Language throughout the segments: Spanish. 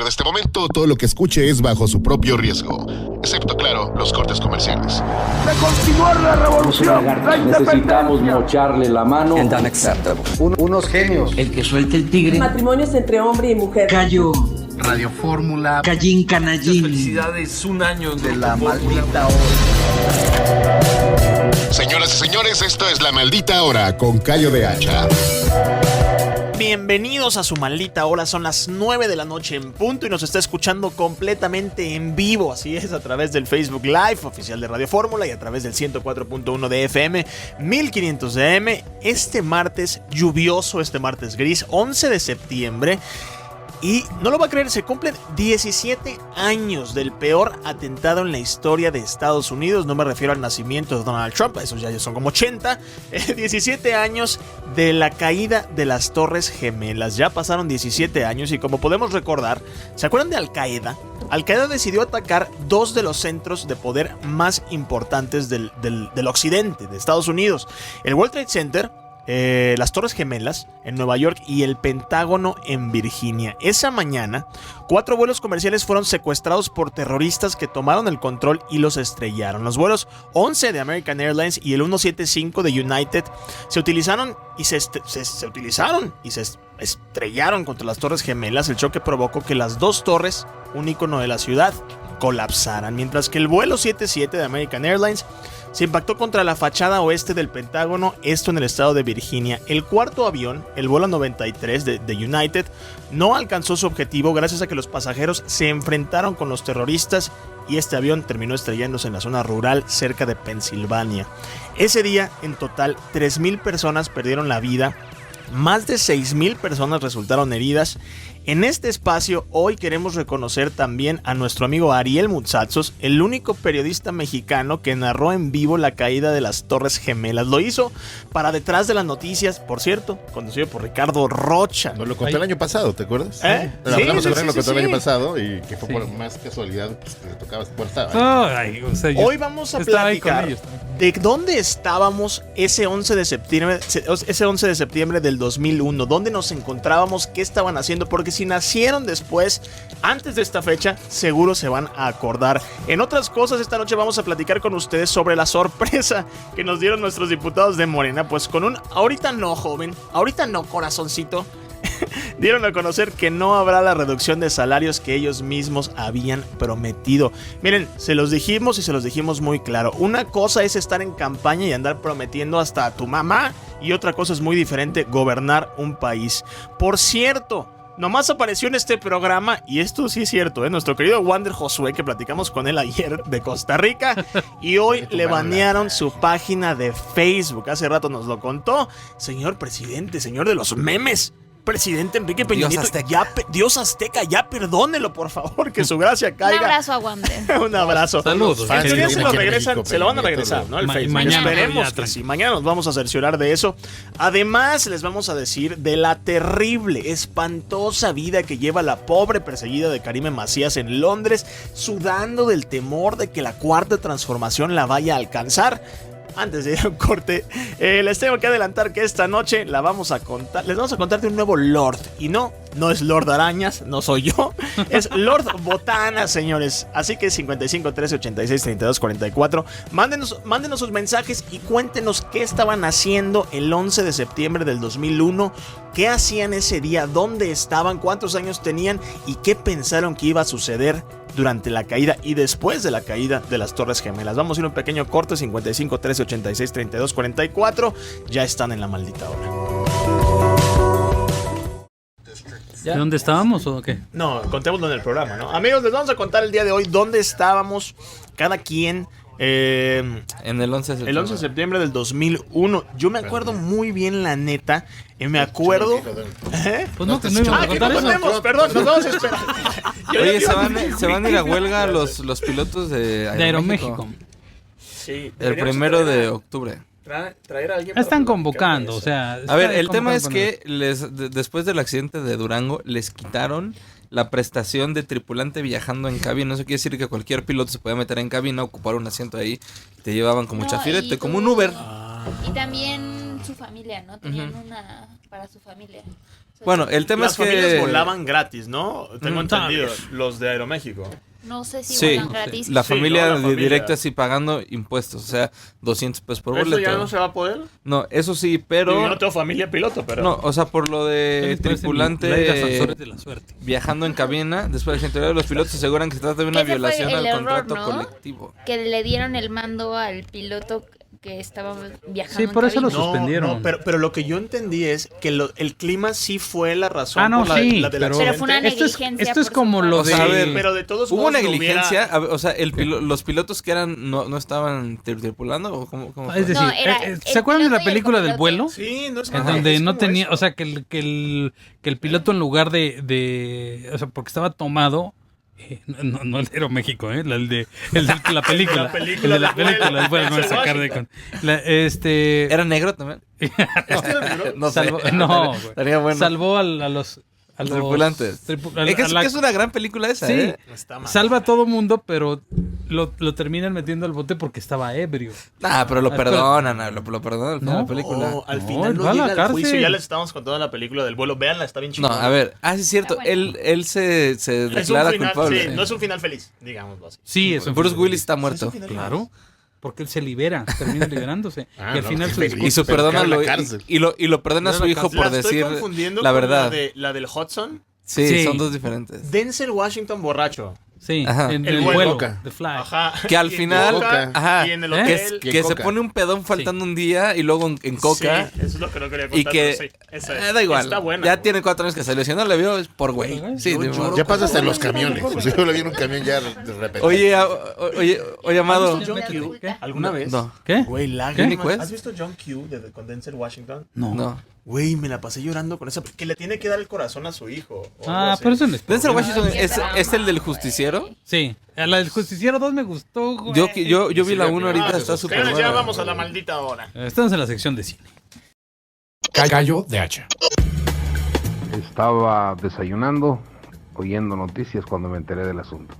de este momento, todo lo que escuche es bajo su propio riesgo, excepto, claro, los cortes comerciales. De continuar la revolución, la necesitamos mocharle la mano. Unos genios. El que suelte el tigre. Matrimonios entre hombre y mujer. Callo. Radio Fórmula. Callín Canallín. Felicidades, un año de la maldita hora. Señoras y señores, esto es La Maldita Hora con Cayo de Hacha. Bienvenidos a su maldita hora, son las 9 de la noche en punto y nos está escuchando completamente en vivo, así es, a través del Facebook Live oficial de Radio Fórmula y a través del 104.1 de FM, 1500 de AM, este martes lluvioso, este martes gris, 11 de septiembre. Y no lo va a creer, se cumplen 17 años del peor atentado en la historia de Estados Unidos. No me refiero al nacimiento de Donald Trump, esos ya son como 80. 17 años de la caída de las Torres Gemelas. Ya pasaron 17 años y como podemos recordar, ¿se acuerdan de Al Qaeda? Al Qaeda decidió atacar dos de los centros de poder más importantes del occidente, de Estados Unidos. El World Trade Center, las Torres Gemelas en Nueva York y el Pentágono en Virginia. Esa mañana, 4 vuelos comerciales fueron secuestrados por terroristas que tomaron el control y los estrellaron. Los vuelos 11 de American Airlines y el 175 de United se utilizaron y se estrellaron contra las Torres Gemelas. El choque provocó que las dos torres, un ícono de la ciudad, colapsaran, mientras que el vuelo 77 de American Airlines se impactó contra la fachada oeste del Pentágono, esto en el estado de Virginia. El cuarto avión, el vuelo 93 de United, no alcanzó su objetivo gracias a que los pasajeros se enfrentaron con los terroristas y este avión terminó estrellándose en la zona rural cerca de Pensilvania. Ese día, en total, 3,000 personas perdieron la vida, más de 6,000 personas resultaron heridas. En este espacio hoy queremos reconocer también a nuestro amigo Ariel Mutsatsos, el único periodista mexicano que narró en vivo la caída de las Torres Gemelas. Lo hizo para Detrás de las Noticias, por cierto, conducido por Ricardo Rocha. Nos lo conté el año pasado, ¿te acuerdas? Sí, lo conté el año pasado y que fue por más casualidad, pues, que le tocaba estar ahí. Hoy vamos a platicar de dónde estábamos ese 11 de septiembre del 2001, dónde nos encontrábamos, qué estaban haciendo, porque si nacieron después, antes de esta fecha, seguro se van a acordar. En otras cosas, esta noche vamos a platicar con ustedes sobre la sorpresa que nos dieron nuestros diputados de Morena, pues con un ahorita no, joven, ahorita no, corazoncito. Dieron a conocer que no habrá la reducción de salarios que ellos mismos habían prometido. Miren, se los dijimos y se los dijimos muy claro. Una cosa es estar en campaña y andar prometiendo hasta a tu mamá, y otra cosa es muy diferente, gobernar un país. Por cierto, nomás apareció en este programa, y esto sí es cierto, nuestro querido Wander Josué, que platicamos con él ayer de Costa Rica, y hoy le banearon su página de Facebook. Hace rato nos lo contó. Señor presidente, señor de los memes, presidente Enrique Peña Nieto, Dios Azteca, ya perdónelo, por favor, que su gracia caiga. Un abrazo a Wander. Un abrazo. Saludos. En teoría se lo regresan, se lo van a regresar, ¿no? El Facebook. Esperemos que sí. Mañana nos vamos a cerciorar de eso. Además, les vamos a decir de la terrible, espantosa vida que lleva la pobre perseguida de Karime Macías en Londres, sudando del temor de que la cuarta transformación la vaya a alcanzar. Antes de ir a un corte, les tengo que adelantar que esta noche les vamos a contar de un nuevo Lord. Y no es Lord Arañas, no soy yo, es Lord Botana, señores. Así que 55 13 86 32 44. Mándenos sus mensajes y cuéntenos qué estaban haciendo el 11 de septiembre del 2001. ¿Qué hacían ese día? ¿Dónde estaban? ¿Cuántos años tenían? ¿Y qué pensaron que iba a suceder durante la caída y después de la caída de las Torres Gemelas? Vamos a ir a un pequeño corte. 55 13 86 32 44. Ya están en la maldita hora. ¿De dónde estábamos o qué? No, contémoslo en el programa, ¿no? Amigos, les vamos a contar el día de hoy dónde estábamos cada quien. En el 11 de septiembre. El 11 de septiembre del 2001. Yo me acuerdo muy bien, la neta. Me acuerdo. Pues no, que no íbamos a contar eso. Perdón, nos vamos a esperar. Oye, se van a ir a huelga los pilotos de Aeroméxico. Sí. El 1 de octubre. Traer a alguien. Están convocando, o sea. A ver, el tema es que después del accidente de Durango les quitaron la prestación de tripulante viajando en cabina. Eso quiere decir que cualquier piloto se podía meter en cabina, ocupar un asiento ahí, te llevaban como chafirete, como un Uber. Y también su familia, ¿no? Tenían una para su familia. O Bueno, el tema Las es que... familias volaban gratis, ¿no? Tengo entendido, los de Aeroméxico. No sé si sí, volan gratis. la familia, la familia directa sí pagando impuestos, o sea, 200 pesos por ¿Eso boleto. ya no se va a poder? No, eso sí, pero... Yo no tengo familia piloto, pero... No, o sea, por lo de tripulante de la suerte. viajando en cabina, después de gente, los pilotos aseguran que se trata de una violación al error, contrato ¿no? colectivo. Que le dieron el mando al piloto que estaba viajando. Sí, por eso lo cabina. suspendieron. No, pero lo que yo entendí es que el clima sí fue la razón. Ah, no, por sí, la del pero Pero fue una accidente. negligencia. Esto es por como su lo O sea, a de... ver, Pero de todos ¿Hubo modos negligencia? lo hubiera- O sea, los pilotos que eran no estaban tripulando o cómo Es decir, No, era ¿se acuerdan de la piloto y el película del copiloto. vuelo? Sí, no es En nada, donde es no como tenía, eso. o sea, que el piloto en lugar de o sea, porque estaba tomado, no el de Aeroméxico, el de la película, el de la película, el vuelo, no es sacar de con, ¿Era negro también? No sé. Estaría bueno. Salvó a los tripulantes. Que es una gran película esa, sí, ¿eh? Está mal. salva a todo mundo, pero lo terminan metiendo al bote porque estaba ebrio. Ah, pero lo perdonan, lo perdonan al final de la película. No, al No, final él no va a la llega al cárcel. juicio. Ya les estábamos contando la película del vuelo. Véanla, está bien No, chingona. a ver, sí es cierto, Ah, bueno. él se Es un declara final, culpable. sí, no es un final feliz, digámoslo así. Sí, eso. Bruce Willis está muerto. Claro, porque él se libera, termina liberándose. Y al final su feliz. discurso... Y su Pero perdona cae en la lo, cárcel. y lo perdona a su hijo por La estoy decir confundiendo la con verdad. la del Hudson. Sí, Sí. son dos diferentes. Denzel Washington borracho. Sí, Ajá. en El el vuelo. vuelo, Coca. The Fly. Ajá. Que al Y en final- Coca, ajá. y en el ¿Eh? hotel. Que se Coca. pone un pedón faltando un día y luego en Coca. Sí, eso es lo que no quería contar. Y que pero sí, esa es. da igual. Está buena. Ya tiene 4 años que salió. Si no le vio, es por güey. Sí, de modo. Ya pasa hasta en los camiones. O sea, yo lo vi en un camión ya de repente. Oye, Amado. ¿Has visto John Q? ¿Qué? ¿Alguna vez? No. ¿Qué? Güey, ¿Qué? lágrimas. ¿Has visto John Q con Denzel Washington? No. Güey, me la pasé llorando con esa. Que le tiene que dar el corazón a su hijo. o algo Ah, así. pero eso no es... Denzel Washington Ay, qué es drama. el del justiciero. Sí, a la del Justiciero 2 me gustó, güey. Yo vi la 1 ahorita, Ah, está súper señores, buena. ya vamos a la maldita hora. Estamos en la sección de cine. Gallo de hacha. Estaba desayunando, oyendo noticias cuando me enteré del asunto.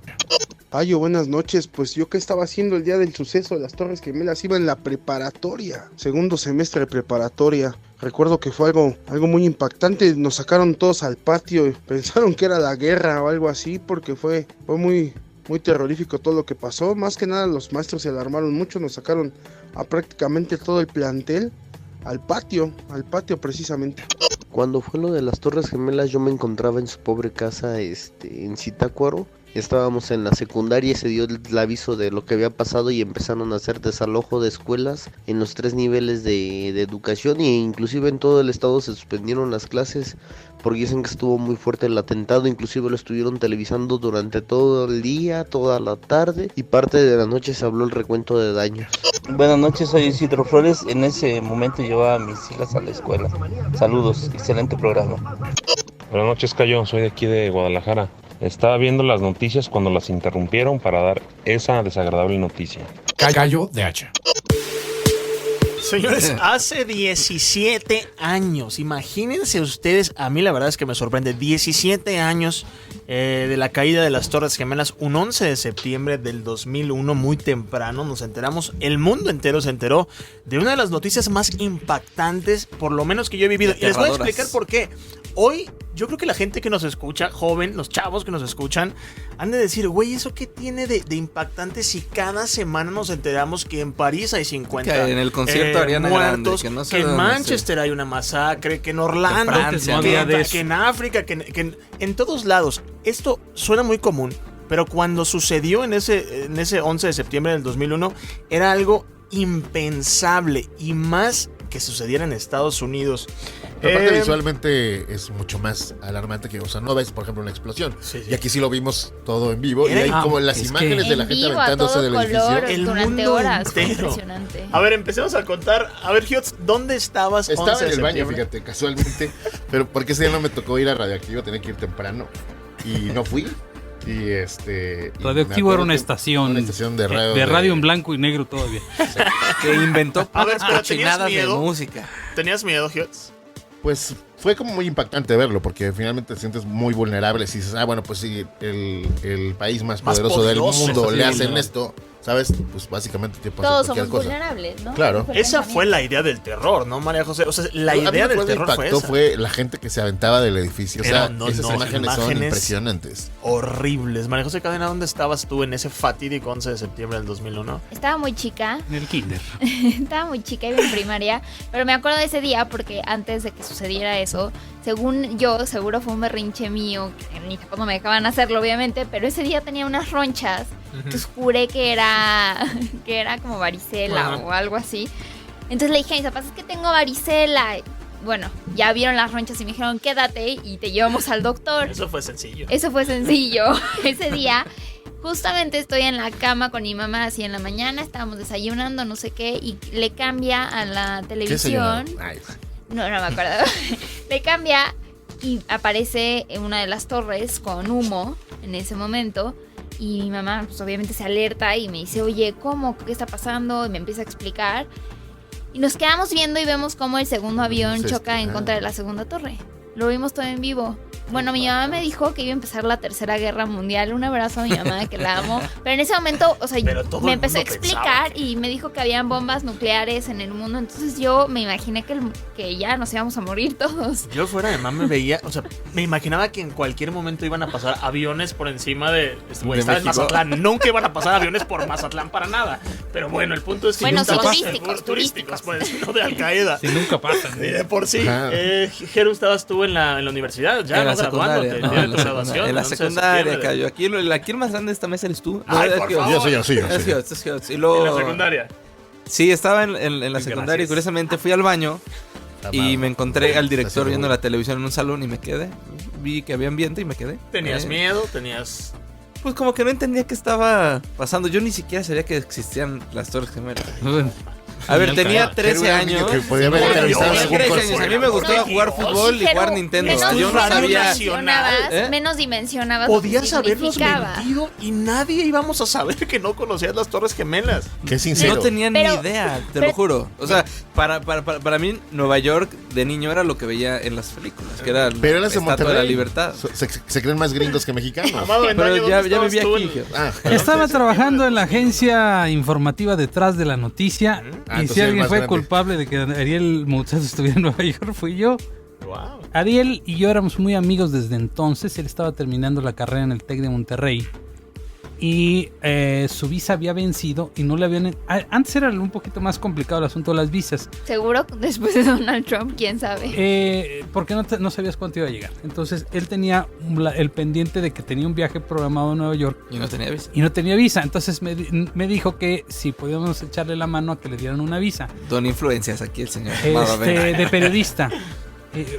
Payo, buenas noches. Pues yo qué estaba haciendo el día del suceso de las Torres Gemelas, iba en la preparatoria, segundo semestre de preparatoria. Recuerdo que fue algo muy impactante. Nos sacaron todos al patio y pensaron que era la guerra o algo así, porque fue muy terrorífico todo lo que pasó. Más que nada los maestros se alarmaron mucho, nos sacaron a prácticamente todo el plantel al patio precisamente. Cuando fue lo de las Torres Gemelas, yo me encontraba en su pobre casa en Zitácuaro. Estábamos en la secundaria y se dio el aviso de lo que había pasado y empezaron a hacer desalojo de escuelas en los 3 niveles de educación, e inclusive en todo el estado se suspendieron las clases porque dicen que estuvo muy fuerte el atentado. Inclusive lo estuvieron televisando durante todo el día, toda la tarde, y parte de la noche se habló el recuento de daños. Buenas noches, soy Isidro Flores. En ese momento llevaba a mis hijas a la escuela. Saludos, excelente programa. Buenas noches, Cayo, soy de aquí de Guadalajara. Estaba viendo las noticias cuando las interrumpieron para dar esa desagradable noticia. Gallo de hacha. Señores, hace 17 años, imagínense ustedes, a mí la verdad es que me sorprende, 17 años de la caída de las Torres Gemelas, un 11 de septiembre del 2001, muy temprano, nos enteramos, el mundo entero se enteró de una de las noticias más impactantes, por lo menos que yo he vivido. Y les voy a explicar por qué. Hoy, yo creo que la gente que nos escucha, joven, los chavos que nos escuchan, han de decir, güey, ¿eso qué tiene de impactante si cada semana nos enteramos que en París hay 50 Que en el concierto Ariana muertos, Grande, que no sé que en dónde Manchester hay una masacre, que en Orlando, Que en Francia, que en África, que en todos lados? Esto suena muy común, pero cuando sucedió en ese 11 de septiembre del 2001, era algo impensable, y más que sucediera en Estados Unidos. Pero aparte visualmente es mucho más alarmante que, o sea, no ves, por ejemplo, una explosión. Sí. Y aquí sí lo vimos todo en vivo. Y hay como las imágenes de la gente vivo, a aventándose todo del color, edificio. durante horas. Fue entero. impresionante. A ver, empecemos a contar. A ver, Hughes, ¿dónde estabas? Estaba 11 en de el baño, septiembre? fíjate, casualmente. Pero porque ese día no me tocó ir a Radioactivo, tenía que ir temprano. Y no fui. Y Radioactivo era una estación de radio. De radio en blanco y negro todavía. Que inventó A ver, pero ¿tenías cochinadas de miedo? música. ¿Tenías miedo, Hughes? Pues fue como muy impactante verlo, porque finalmente te sientes muy vulnerable. Si dices, bueno, pues sí, el país más poderoso del mundo sí, le hacen claro. esto, ¿sabes? Pues básicamente te pasa Todos cualquier somos cosa. vulnerables, ¿no? Claro. Esa fue la idea del terror, ¿no, María José? O sea, la idea del terror fue esa. Fue la gente que se aventaba del edificio. O sea, esas imágenes son impresionantes. Horribles. María José Cadena, ¿dónde estabas tú en ese fatídico 11 de septiembre del 2001? Estaba muy chica. En el kinder. Estaba muy chica, iba en primaria. Pero me acuerdo de ese día porque antes de que sucediera eso, según yo, seguro fue un berrinche mío, que mis papás no me dejaban hacerlo, obviamente, pero ese día tenía unas ronchas. Entonces juré que era como varicela o algo así. Entonces le dije a mis papás, es que tengo varicela. Bueno, ya vieron las ronchas y me dijeron, quédate y te llevamos al doctor. Eso fue sencillo. Ese día, justamente estoy en la cama con mi mamá así en la mañana, estábamos desayunando, no sé qué, y le cambia a la televisión. No me acuerdo. Le cambia y aparece en una de las torres con humo en ese momento. Y mi mamá, pues obviamente se alerta y me dice, oye, ¿cómo? ¿Qué está pasando? Y me empieza a explicar. Y nos quedamos viendo y vemos cómo el segundo avión choca en contra de la segunda torre. Lo vimos todo en vivo. Bueno, mi mamá me dijo que iba a empezar la Tercera Guerra Mundial. Un abrazo a mi mamá, que la amo. Pero en ese momento, o sea, me empezó a explicar y me dijo que habían bombas nucleares en el mundo. Entonces yo me imaginé que ya nos íbamos a morir todos. Yo fuera de mamá me veía, o sea, me imaginaba que en cualquier momento iban a pasar aviones por encima de estaba en Mazatlán. Nunca iban a pasar aviones por Mazatlán para nada. Pero bueno, el punto es que turísticos, pues, no de Al Qaeda. Si nunca pasan. De por sí. Jeru, estabas tú en la universidad, ya en la secundaria, Cayo. Aquí el más grande de esta mesa eres tú. Ay, por favor. Yo soy. Y luego, ¿en la secundaria? Sí, estaba en la secundaria y curiosamente fui al baño y me encontré al director viendo la televisión en un salón y me quedé. Vi que había ambiente y me quedé. ¿Tenías miedo? ¿Tenías...? Pues como que no entendía qué estaba pasando. Yo ni siquiera sabía que existían las Torres Gemelas. A ver, tenía 13 años. A mí me gustaba jugar fútbol y jugar Nintendo. Yo no sabía. Menos dimensionabas. Podías habernos mentido y nadie íbamos a saber que no conocías las Torres Gemelas. Qué sincero. No tenía ni idea, te lo juro. O sea, para mí, Nueva York de niño era lo que veía en las películas, que era la Estatua de la Libertad. Se creen más gringos que mexicanos. Pero ya vivía aquí. Estaba trabajando en la agencia informativa detrás de la noticia. Y si alguien fue culpable de que Ariel Mouzat estuviera en Nueva York, fui yo. Wow. Ariel y yo éramos muy amigos desde entonces. Él estaba terminando la carrera en el TEC de Monterrey. Y su visa había vencido y no le habían... Antes era un poquito más complicado el asunto de las visas. Seguro después de Donald Trump, quién sabe. Porque no sabías cuánto iba a llegar. Entonces él tenía el pendiente de que tenía un viaje programado a Nueva York. Y no tenía visa. Entonces me dijo que si podíamos echarle la mano a que le dieran una visa. Don Influencias aquí el señor. De periodista.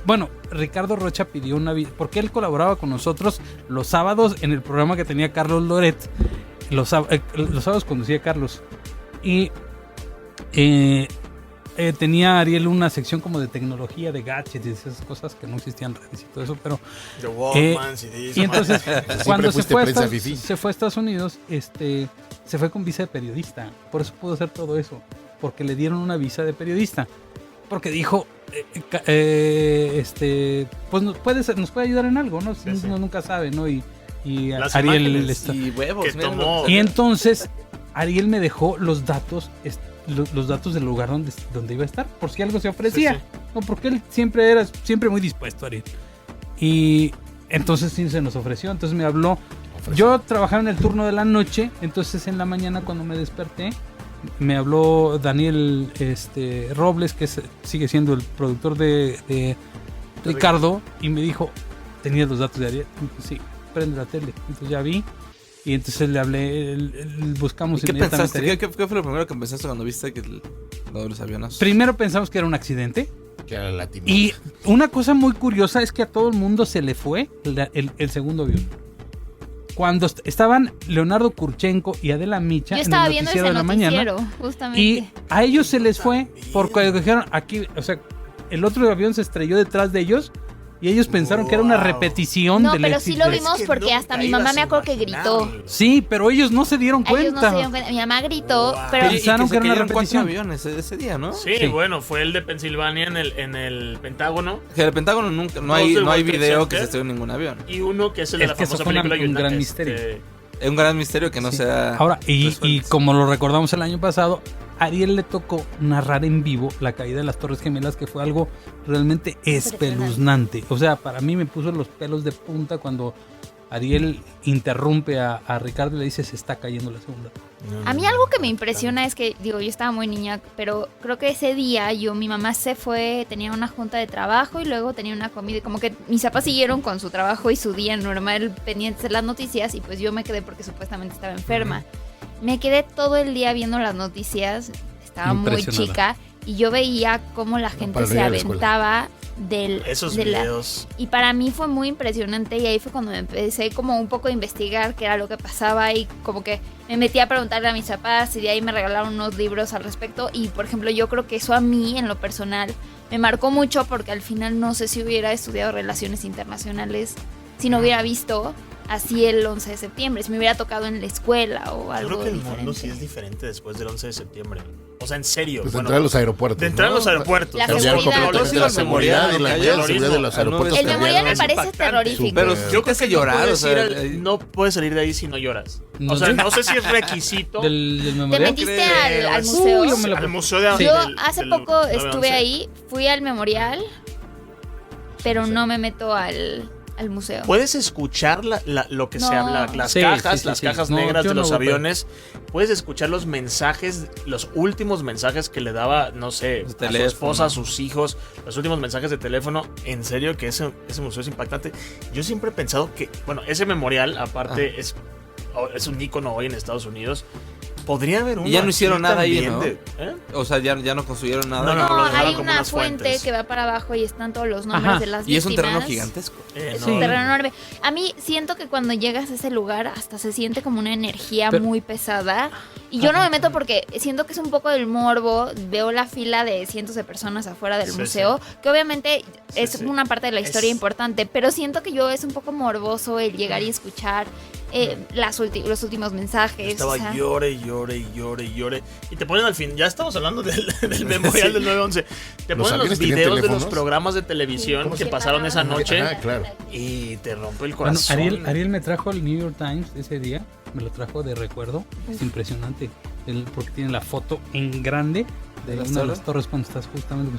Bueno, Ricardo Rocha pidió una visa porque él colaboraba con nosotros los sábados en el programa que tenía Carlos Loret. Los sábados conducía Carlos. Y tenía Ariel una sección como de tecnología, de gadgets y esas cosas que no existían redes y todo eso, pero... The Walkman, CDs. Y entonces, cuando se fue a Estados Unidos, se fue con visa de periodista. Por eso pudo hacer todo eso. Porque le dieron una visa de periodista. Porque dijo... pues nos puede ayudar en algo, ¿no? Uno nunca sabe, ¿no? Y Ariel y huevos que tomó. Y entonces Ariel me dejó los datos del lugar donde iba a estar, por si algo se ofrecía. No, porque él siempre era muy dispuesto, Ariel. Y entonces sí se nos ofreció, entonces me habló. Yo trabajaba en el turno de la noche, entonces en la mañana cuando me desperté me habló Daniel Robles, que sigue siendo el productor de Ricardo, y me dijo, ¿tenías los datos de Ariel? Sí, prende la tele. Entonces ya vi, y entonces le hablé, buscamos ¿Y qué inmediatamente. pensaste? ¿Qué fue lo primero que pensaste cuando viste que los aviones? Primero pensamos que era un accidente. Que era latino. Y una cosa muy curiosa es que a todo el mundo se le fue el segundo avión. Cuando estaban Leonardo Kurchenko y Adela Micha en el noticiero de la mañana, justamente. Y a ellos se les fue porque dijeron aquí, o sea, el otro avión se estrelló detrás de ellos y ellos pensaron que era una repetición del pero sí lo vimos porque hasta mi mamá me acuerdo que gritó. Sí, pero ellos no se dieron cuenta. Mi mamá gritó, pero pensaron que era una repetición. 4 aviones ese día, ¿no? Sí, bueno, fue el de Pensilvania en el Pentágono. Que el Pentágono nunca, no hay video que se estrelló ningún avión. Y uno que es el de la famosa película un gran misterio. Es un gran misterio que no sea... Ahora, y como lo recordamos el año pasado, a Ariel le tocó narrar en vivo la caída de las Torres Gemelas, que fue algo realmente espeluznante. O sea, para mí me puso los pelos de punta cuando Ariel interrumpe a Ricardo y le dice: se está cayendo la segunda. A mí algo que me impresiona es que, digo, yo estaba muy niña, pero creo que ese día mi mamá se fue, tenía una junta de trabajo y luego tenía una comida, y como que mis papás siguieron con su trabajo y su día normal pendientes de las noticias, y pues yo me quedé porque supuestamente estaba enferma. Me quedé todo el día viendo las noticias, estaba muy chica, y yo veía cómo la gente se aventaba esos videos. Y para mí fue muy impresionante, y ahí fue cuando me empecé como un poco a investigar qué era lo que pasaba, y como que me metí a preguntarle a mis papás, y de ahí me regalaron unos libros al respecto. Y por ejemplo, yo creo que eso a mí en lo personal me marcó mucho, porque al final no sé si hubiera estudiado relaciones internacionales si no hubiera visto así el 11 de septiembre, si me hubiera tocado en la escuela o algo. Yo creo que el diferente. mundo sí es diferente después del 11 de septiembre. O sea, en serio. Pues de entrar a los aeropuertos. De entrar a los aeropuertos. La seguridad y la seguridad de los aeropuertos. El memorial me parece terrorífico. Pero yo creo que llorar, o sea, no puedes salir de ahí si no lloras. O sea, no sé si es requisito. ¿Del Te memorial? metiste al museo. Al museo de Yo hace poco estuve ahí, fui al memorial, pero no me meto al museo. Puedes escuchar lo que se habla, las cajas No, negras yo de no los voy, aviones. Puedes escuchar los mensajes, los últimos mensajes que le daba, no sé, a su esposa, a sus hijos, los últimos mensajes de teléfono. En serio que ese museo es impactante. Yo siempre he pensado que, bueno, ese memorial aparte es un ícono hoy en Estados Unidos. Podría haber uno. Y ya no hicieron nada ahí, ¿no? ¿eh? O sea, ya no construyeron nada. No, hay una fuente que va para abajo y están todos los nombres de las víctimas. Y es un terreno gigantesco. Es un terreno enorme. A mí siento que cuando llegas a ese lugar hasta se siente como una energía muy pesada. Y yo no me meto porque siento que es un poco del morbo. Veo la fila de cientos de personas afuera del museo, que obviamente es una parte de la historia importante, pero siento que es un poco morboso el llegar y escuchar los últimos mensajes. Estaba llore. Y te ponen al fin, ya estamos hablando del memorial del 9/11. Te ponen los videos de los programas de televisión que pasaron esa noche. Claro. Y te rompe el corazón. Bueno, Ariel me trajo el New York Times ese día. Me lo trajo de recuerdo. Es impresionante. Porque tiene la foto en grande de una de las torres cuando estás justamente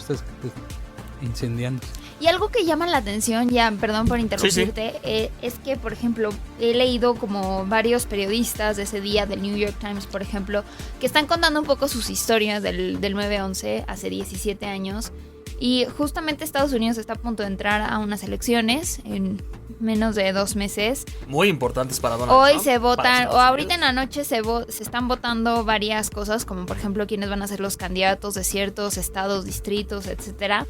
incendiando. Y algo que llama la atención, perdón por interrumpirte, es que, por ejemplo, he leído como varios periodistas de ese día del New York Times, por ejemplo, que están contando un poco sus historias del 9/11 hace 17 años. Y justamente Estados Unidos está a punto de entrar a unas elecciones en menos de 2 meses. Muy importantes para Donald Trump. Hoy se votan, o ahorita en la noche se están votando varias cosas, como por ejemplo quiénes van a ser los candidatos de ciertos estados, distritos, etcétera.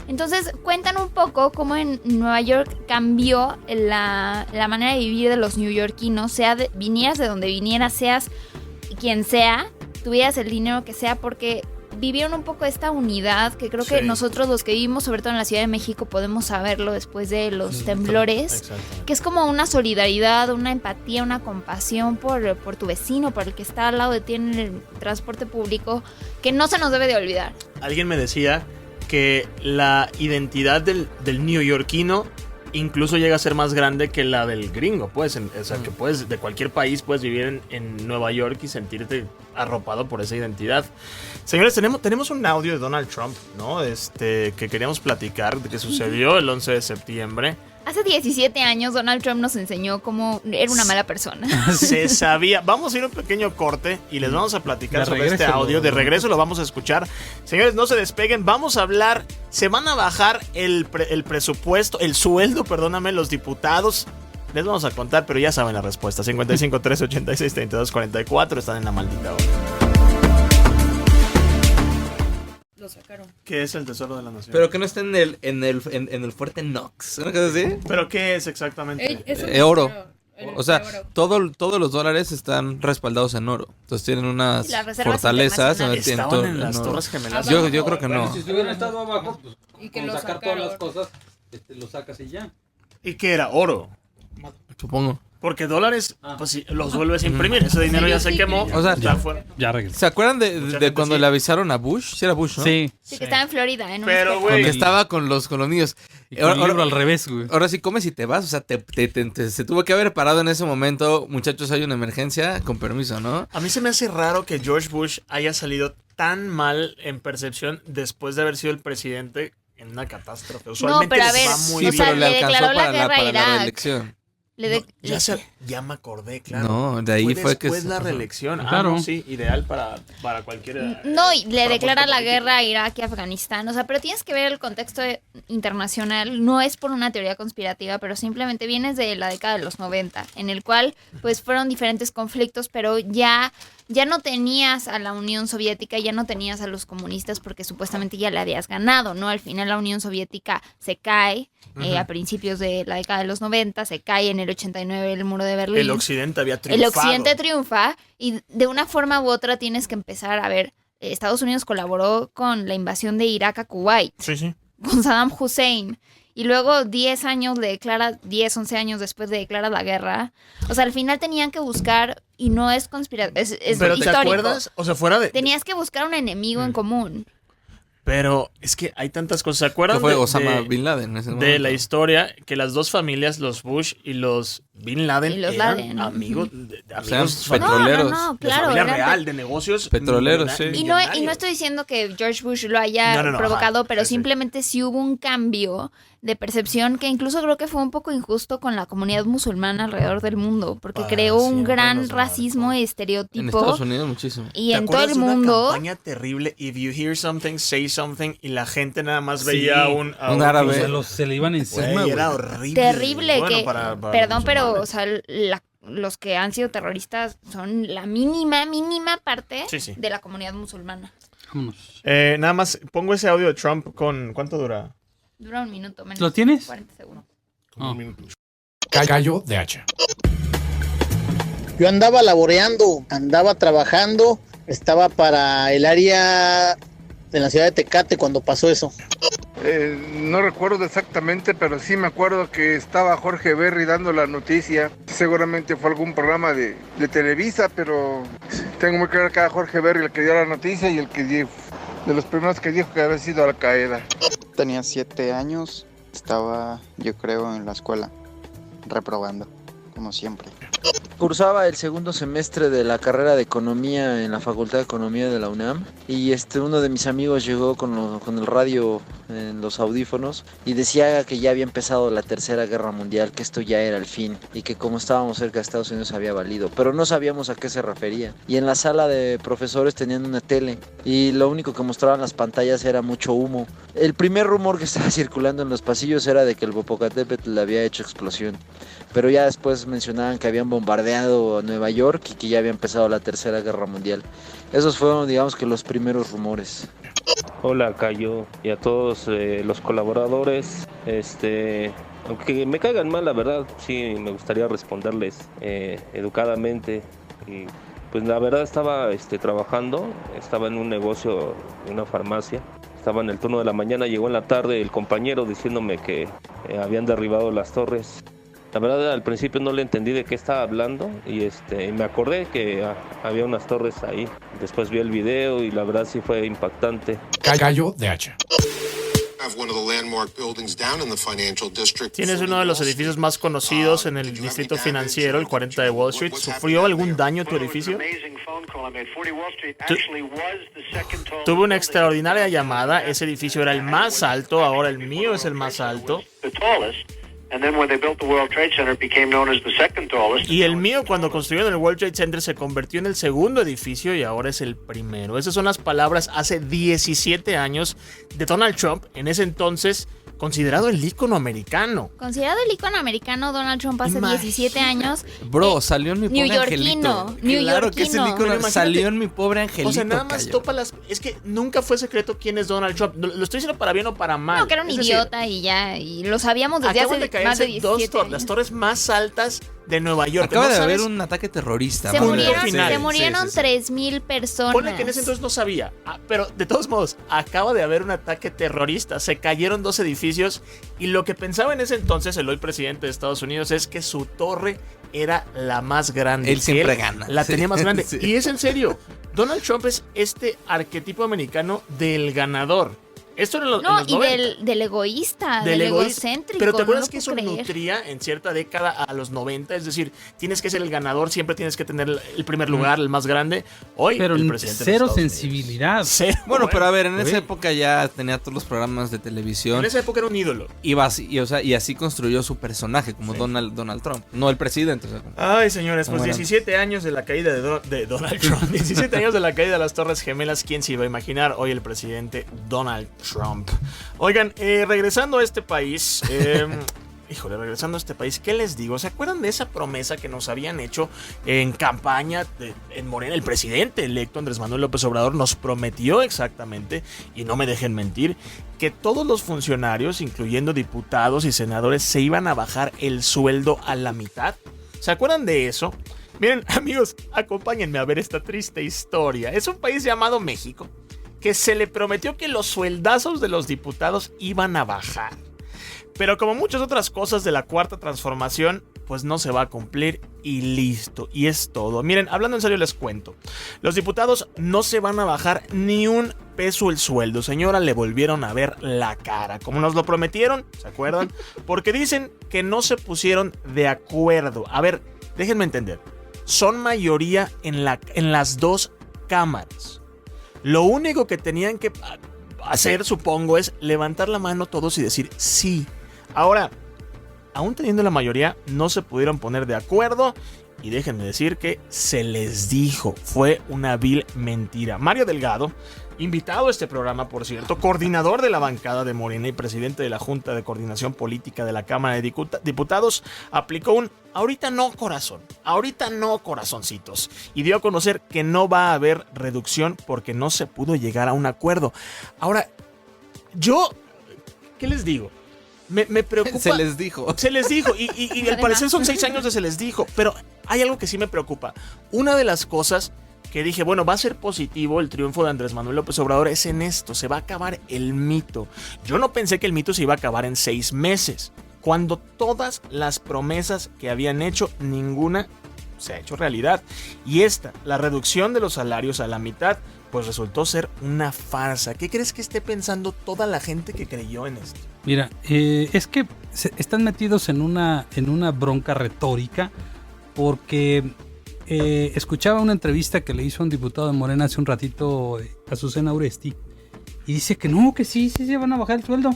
Entonces cuentan un poco cómo en Nueva York cambió la manera de vivir de los neoyorquinos, vinieras de donde vinieras, seas quien sea, tuvieras el dinero que sea, porque vivieron un poco esta unidad que creo que nosotros los que vivimos, sobre todo en la Ciudad de México, podemos saberlo después de los temblores, que es como una solidaridad, una empatía, una compasión por tu vecino, por el que está al lado de ti en el transporte público, que no se nos debe de olvidar. Alguien me decía que la identidad del neoyorquino incluso llega a ser más grande que la del gringo, pues, o sea, que puedes, de cualquier país puedes vivir en Nueva York y sentirte arropado por esa identidad. Señores, tenemos un audio de Donald Trump, ¿no? Que queríamos platicar, de que sucedió el 11 de septiembre. Hace 17 años Donald Trump nos enseñó cómo era una mala persona. Se sabía. Vamos a ir a un pequeño corte y les vamos a platicar sobre este audio. De regreso lo vamos a escuchar. Señores, no se despeguen. Vamos a hablar. Se van a bajar el presupuesto, el sueldo, perdóname, los diputados. Les vamos a contar, pero ya saben la respuesta. 55 386 32 44 están en la maldita hora. Lo sacaron. ¿Qué es el Tesoro de la Nación? Pero que no esté en el fuerte Knox, ¿no? ¿Qué es así? ¿Pero qué es exactamente? Oro. O sea, todos los dólares están respaldados en oro. Entonces tienen unas fortalezas. ¿Estaban en las Torres Gemelas? Yo creo que no. Si estuvieran estado abajo, pues y que con lo sacar sacaron. todas las cosas, lo sacas y ya. ¿Y qué era? ¿Oro? Supongo. Porque dólares, pues si los vuelves a imprimir, ese dinero ya se quemó. O sea, ya regresó. ¿Se acuerdan de cuando le avisaron a Bush? Sí era Bush, ¿no? Sí. Sí, que estaba en Florida, ¿eh? Pero, güey. Cuando estaba con los niños. Y con el libro al revés, güey. Ahora sí comes y te vas. O sea, se tuvo que haber parado en ese momento. Muchachos, hay una emergencia. Con permiso, ¿no? A mí se me hace raro que George Bush haya salido tan mal en percepción después de haber sido el presidente en una catástrofe. Usualmente no, pero a ver, va muy o bien. sea, le declaró la guerra a Irak. Reelección. Ya me acordé, claro. No, de ahí fue que... Después la reelección. Claro. No, sí, ideal para cualquier... No, y le declara la guerra a Irak y Afganistán. O sea, pero tienes que ver el contexto internacional. No es por una teoría conspirativa, pero simplemente vienes de la década de los 90, en el cual pues fueron diferentes conflictos, pero ya no tenías a la Unión Soviética, ya no tenías a los comunistas porque supuestamente ya le habías ganado, ¿no? Al final la Unión Soviética se cae a principios de la década de los 90, se cae en el 89 el muro de Berlín. El Occidente había triunfado. El Occidente triunfa y de una forma u otra tienes que empezar a ver, Estados Unidos colaboró con la invasión de Irak a Kuwait, sí. con Saddam Hussein. Y luego 11 años después de declarar la guerra. O sea, al final tenían que buscar, y no es conspiratorio, es ¿Pero histórico. te acuerdas? O sea, fuera de... Tenías que buscar un enemigo en común. Pero es que hay tantas cosas. ¿Se acuerdan Que fue Osama Bin Laden en ese de momento? la historia que las dos familias, los Bush y los Bin Laden, Y los eran Laden. amigos, O sea, amigos petroleros. No, de claro. familia eran real, de negocios Petroleros, sí. Y no estoy diciendo que George Bush lo haya No, provocado, ajá, pero sí. simplemente sí hubo un cambio de percepción que incluso creo que fue un poco injusto con la comunidad musulmana alrededor del mundo, porque creó un siempre gran nos racismo y En estereotipo. Estados Unidos muchísimo. Y ¿Te en todo acuerdas el de una mundo. campaña terrible? If you hear something, say something. Y la gente nada más Sí, veía a un árabe. Se le iban encima, Güey, güey. era horrible. Terrible, Bueno, que para perdón, pero o musulmanes. sea, los que han sido terroristas son la mínima parte Sí. de la comunidad musulmana. Vámonos. Nada más pongo ese audio de Trump con... ¿Cuánto dura? Dura un minuto menos. ¿Lo tienes? 40 segundos. Oh. Gallo de hacha. Yo andaba laboreando, andaba trabajando, estaba para el área de la ciudad de Tecate cuando pasó eso. No recuerdo exactamente, pero sí me acuerdo que estaba Jorge Berry dando la noticia. Seguramente fue algún programa de Televisa, pero tengo muy claro que era Jorge Berry el que dio la noticia y el que de los primeros que dijo que había sido Al Qaeda. Tenía 7 años, estaba yo creo en la escuela, reprobando, como siempre. Cursaba el segundo semestre de la carrera de Economía en la Facultad de Economía de la UNAM y uno de mis amigos llegó con el radio en los audífonos y decía que ya había empezado la Tercera Guerra Mundial, que esto ya era el fin y que como estábamos cerca de Estados Unidos había valido, pero no sabíamos a qué se refería. Y en la sala de profesores tenían una tele y lo único que mostraban las pantallas era mucho humo. El primer rumor que estaba circulando en los pasillos era de que el Popocatépetl le había hecho explosión, pero ya después mencionaban que habían bombardeado Nueva York y que ya había empezado la Tercera Guerra Mundial. Esos fueron, digamos que, los primeros rumores. Hola, Cayo, y a todos los colaboradores. Aunque me caigan mal, la verdad, sí me gustaría responderles educadamente. Y pues la verdad estaba trabajando, estaba en un negocio, en una farmacia. Estaba en el turno de la mañana, llegó en la tarde el compañero diciéndome que habían derribado las torres. La verdad al principio no le entendí de qué estaba hablando y me acordé que había unas torres ahí. Después vi el video y la verdad sí fue impactante. Gallo de hacha. Tienes uno de los edificios más conocidos en el distrito financiero, el 40 de Wall Street. ¿Sufrió algún daño tu edificio? Tuve una extraordinaria llamada. Ese edificio era el más alto, ahora el mío es el más alto. Y el mío, cuando construyeron el World Trade Center, se convirtió en el segundo edificio y ahora es el primero. Esas son las palabras hace 17 años de Donald Trump, en ese entonces considerado el ícono americano. Considerado el ícono americano, Donald Trump hace 17 años. Bro, salió en mi pobre neoyorquino, angelito. Claro que es el ícono. Salió en mi pobre angelito. O sea, nada más topa las... Es que nunca fue secreto quién es Donald Trump. Lo estoy diciendo para bien o para mal. No, que era un idiota y ya. Y lo sabíamos desde hace más de 17 años. Las torres más altas de Nueva York. Acaba ¿No de sabes? haber un ataque terrorista. Se murieron Sí. 3,000 personas. Ponle que en ese entonces no sabía, pero de todos modos, acaba de haber un ataque terrorista, se cayeron 2 edificios y lo que pensaba en ese entonces el hoy presidente de Estados Unidos es que su torre era la más grande. Él siempre gana. La tenía más grande. Sí. Y es en serio, Donald Trump es este arquetipo americano del ganador. Esto en los No, 90. del egoísta, del egoísta. egocéntrico. Pero ¿te acuerdas no que lo eso puedo creer. nutría en cierta década a los 90? Es decir, tienes que ser el ganador, siempre tienes que tener el primer lugar, el más grande. Hoy, Pero el presidente de cero Estados sensibilidad. Cero. Bueno, pero a ver, en Güey. esa época ya tenía todos los programas de televisión. En esa época era un ídolo. Y así construyó su personaje como Donald Trump, no el presidente. O sea, Ay, señores, pues Bueno. 17 años de la caída de Donald Trump. 17 años de la caída de las Torres Gemelas. ¿Quién se iba a imaginar? Hoy el presidente Donald Trump. Oigan, regresando a este país... regresando a este país, ¿qué les digo? ¿Se acuerdan de esa promesa que nos habían hecho en campaña en Morena? El presidente electo Andrés Manuel López Obrador nos prometió exactamente, y no me dejen mentir, que todos los funcionarios, incluyendo diputados y senadores, se iban a bajar el sueldo a la mitad. ¿Se acuerdan de eso? Miren, amigos, acompáñenme a ver esta triste historia. Es un país llamado México que se le prometió que los sueldazos de los diputados iban a bajar. Pero como muchas otras cosas de la cuarta transformación, pues no se va a cumplir y listo. Y es todo. Miren, hablando en serio les cuento. Los diputados no se van a bajar ni un peso el sueldo. Señora, le volvieron a ver la cara. Como nos lo prometieron, ¿se acuerdan? Porque dicen que no se pusieron de acuerdo. A ver, déjenme entender. Son mayoría en las 2 cámaras. Lo único que tenían que hacer, supongo, es levantar la mano todos y decir sí. Ahora, aún teniendo la mayoría, no se pudieron poner de acuerdo. Y déjenme decir que se les dijo. Fue una vil mentira. Mario Delgado, invitado a este programa, por cierto, coordinador de la bancada de Morena y presidente de la Junta de Coordinación Política de la Cámara de Diputados, aplicó un ahorita no corazoncitos, y dio a conocer que no va a haber reducción porque no se pudo llegar a un acuerdo. Ahora, ¿qué les digo? Me preocupa. Se les dijo. Y al parecer son 6 años de se les dijo. Pero hay algo que sí me preocupa. Una de las cosas que dije, bueno, va a ser positivo el triunfo de Andrés Manuel López Obrador es en esto. Se va a acabar el mito. Yo no pensé que el mito se iba a acabar en 6 meses. Cuando todas las promesas que habían hecho, ninguna se ha hecho realidad. Y la reducción de los salarios a la mitad, pues resultó ser una farsa. ¿Qué crees que esté pensando toda la gente que creyó en esto? Mira, es que están metidos en una bronca retórica porque escuchaba una entrevista que le hizo a un diputado de Morena hace un ratito, Azucena Uresti, y dice que no, que sí se van a bajar el sueldo.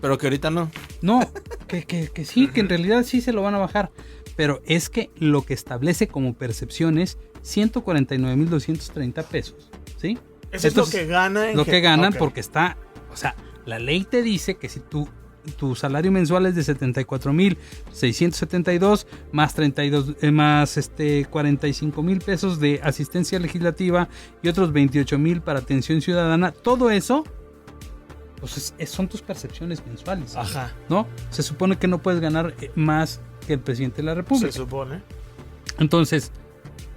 Pero que ahorita no. No, que sí, que en realidad sí se lo van a bajar. Pero es que lo que establece como percepción es 149,230 pesos, ¿sí? Eso es lo que ganan. Lo que ganan porque está, o sea, la ley te dice que si tu salario mensual es de 74,672 más 45,000 pesos de asistencia legislativa y otros 28,000 para atención ciudadana, todo eso pues son tus percepciones mensuales. Ajá. ¿No? Se supone que no puedes ganar más que el presidente de la República. Se supone. Entonces,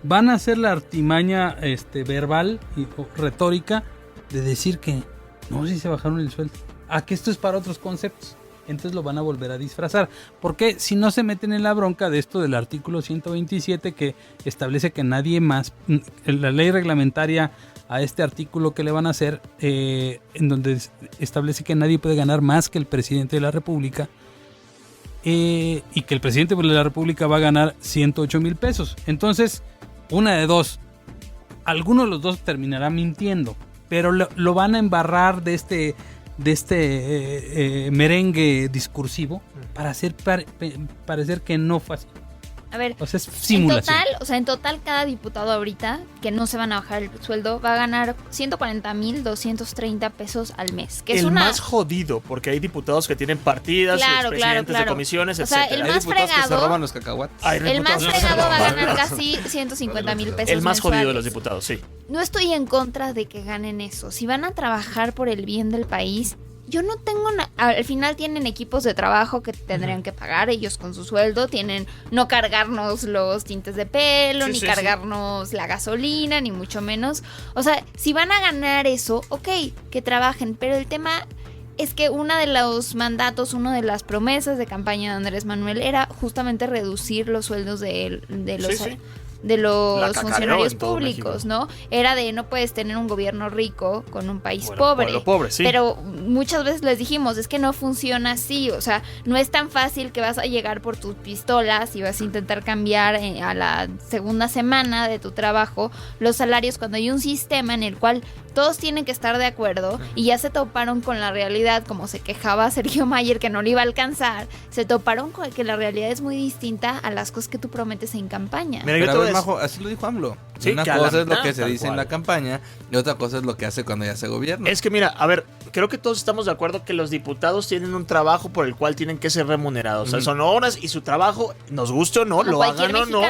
van a hacer la artimaña verbal o retórica de decir que no, si se bajaron el sueldo. Que esto es para otros conceptos. Entonces lo van a volver a disfrazar. Porque si no se meten en la bronca de esto del artículo 127 que establece que nadie más, la ley reglamentaria a este artículo que le van a hacer, en donde establece que nadie puede ganar más que el presidente de la República, y que el presidente de la República va a ganar 108,000 pesos. Entonces, una de dos, alguno de los dos terminará mintiendo, pero lo van a embarrar de este merengue discursivo para hacer parecer que no fue así. A ver, o sea, es simulación. En total cada diputado ahorita que no se van a bajar el sueldo va a ganar 140,230 pesos al mes. Que es más jodido, porque hay diputados que tienen partidas, presidentes de comisiones, o sea, etcétera. el más fregado, que se roban los cacahuates. El más fregado va a ganar casi 150,000 pesos. El más mensuales. jodido de los diputados, sí. No estoy en contra de que ganen eso. Si van a trabajar por el bien del país, yo no tengo... Al final tienen equipos de trabajo que tendrían que pagar ellos con su sueldo. Tienen no cargarnos los tintes de pelo, ni cargarnos la gasolina, ni mucho menos. O sea, si van a ganar eso, ok, que trabajen. Pero el tema es que uno de los mandatos, una de las promesas de campaña de Andrés Manuel era justamente reducir los sueldos de los funcionarios públicos, ¿no? Era de no puedes tener un gobierno rico con un país pobre. Pero muchas veces les dijimos, es que no funciona así, o sea, no es tan fácil que vas a llegar por tus pistolas y vas a intentar cambiar a la segunda semana de tu trabajo los salarios cuando hay un sistema en el cual todos tienen que estar de acuerdo y ya se toparon con la realidad, como se quejaba Sergio Mayer que no le iba a alcanzar, se toparon con que la realidad es muy distinta a las cosas que tú prometes en campaña. Mira, pero a ver, Majo, así lo dijo AMLO. Una cosa es lo que se dice en la campaña y otra cosa es lo que hace cuando ya se gobierna. Es que mira, a ver, creo que todos estamos de acuerdo que los diputados tienen un trabajo por el cual tienen que ser remunerados. O sea, son horas y su trabajo, nos guste o no, lo hagan o no.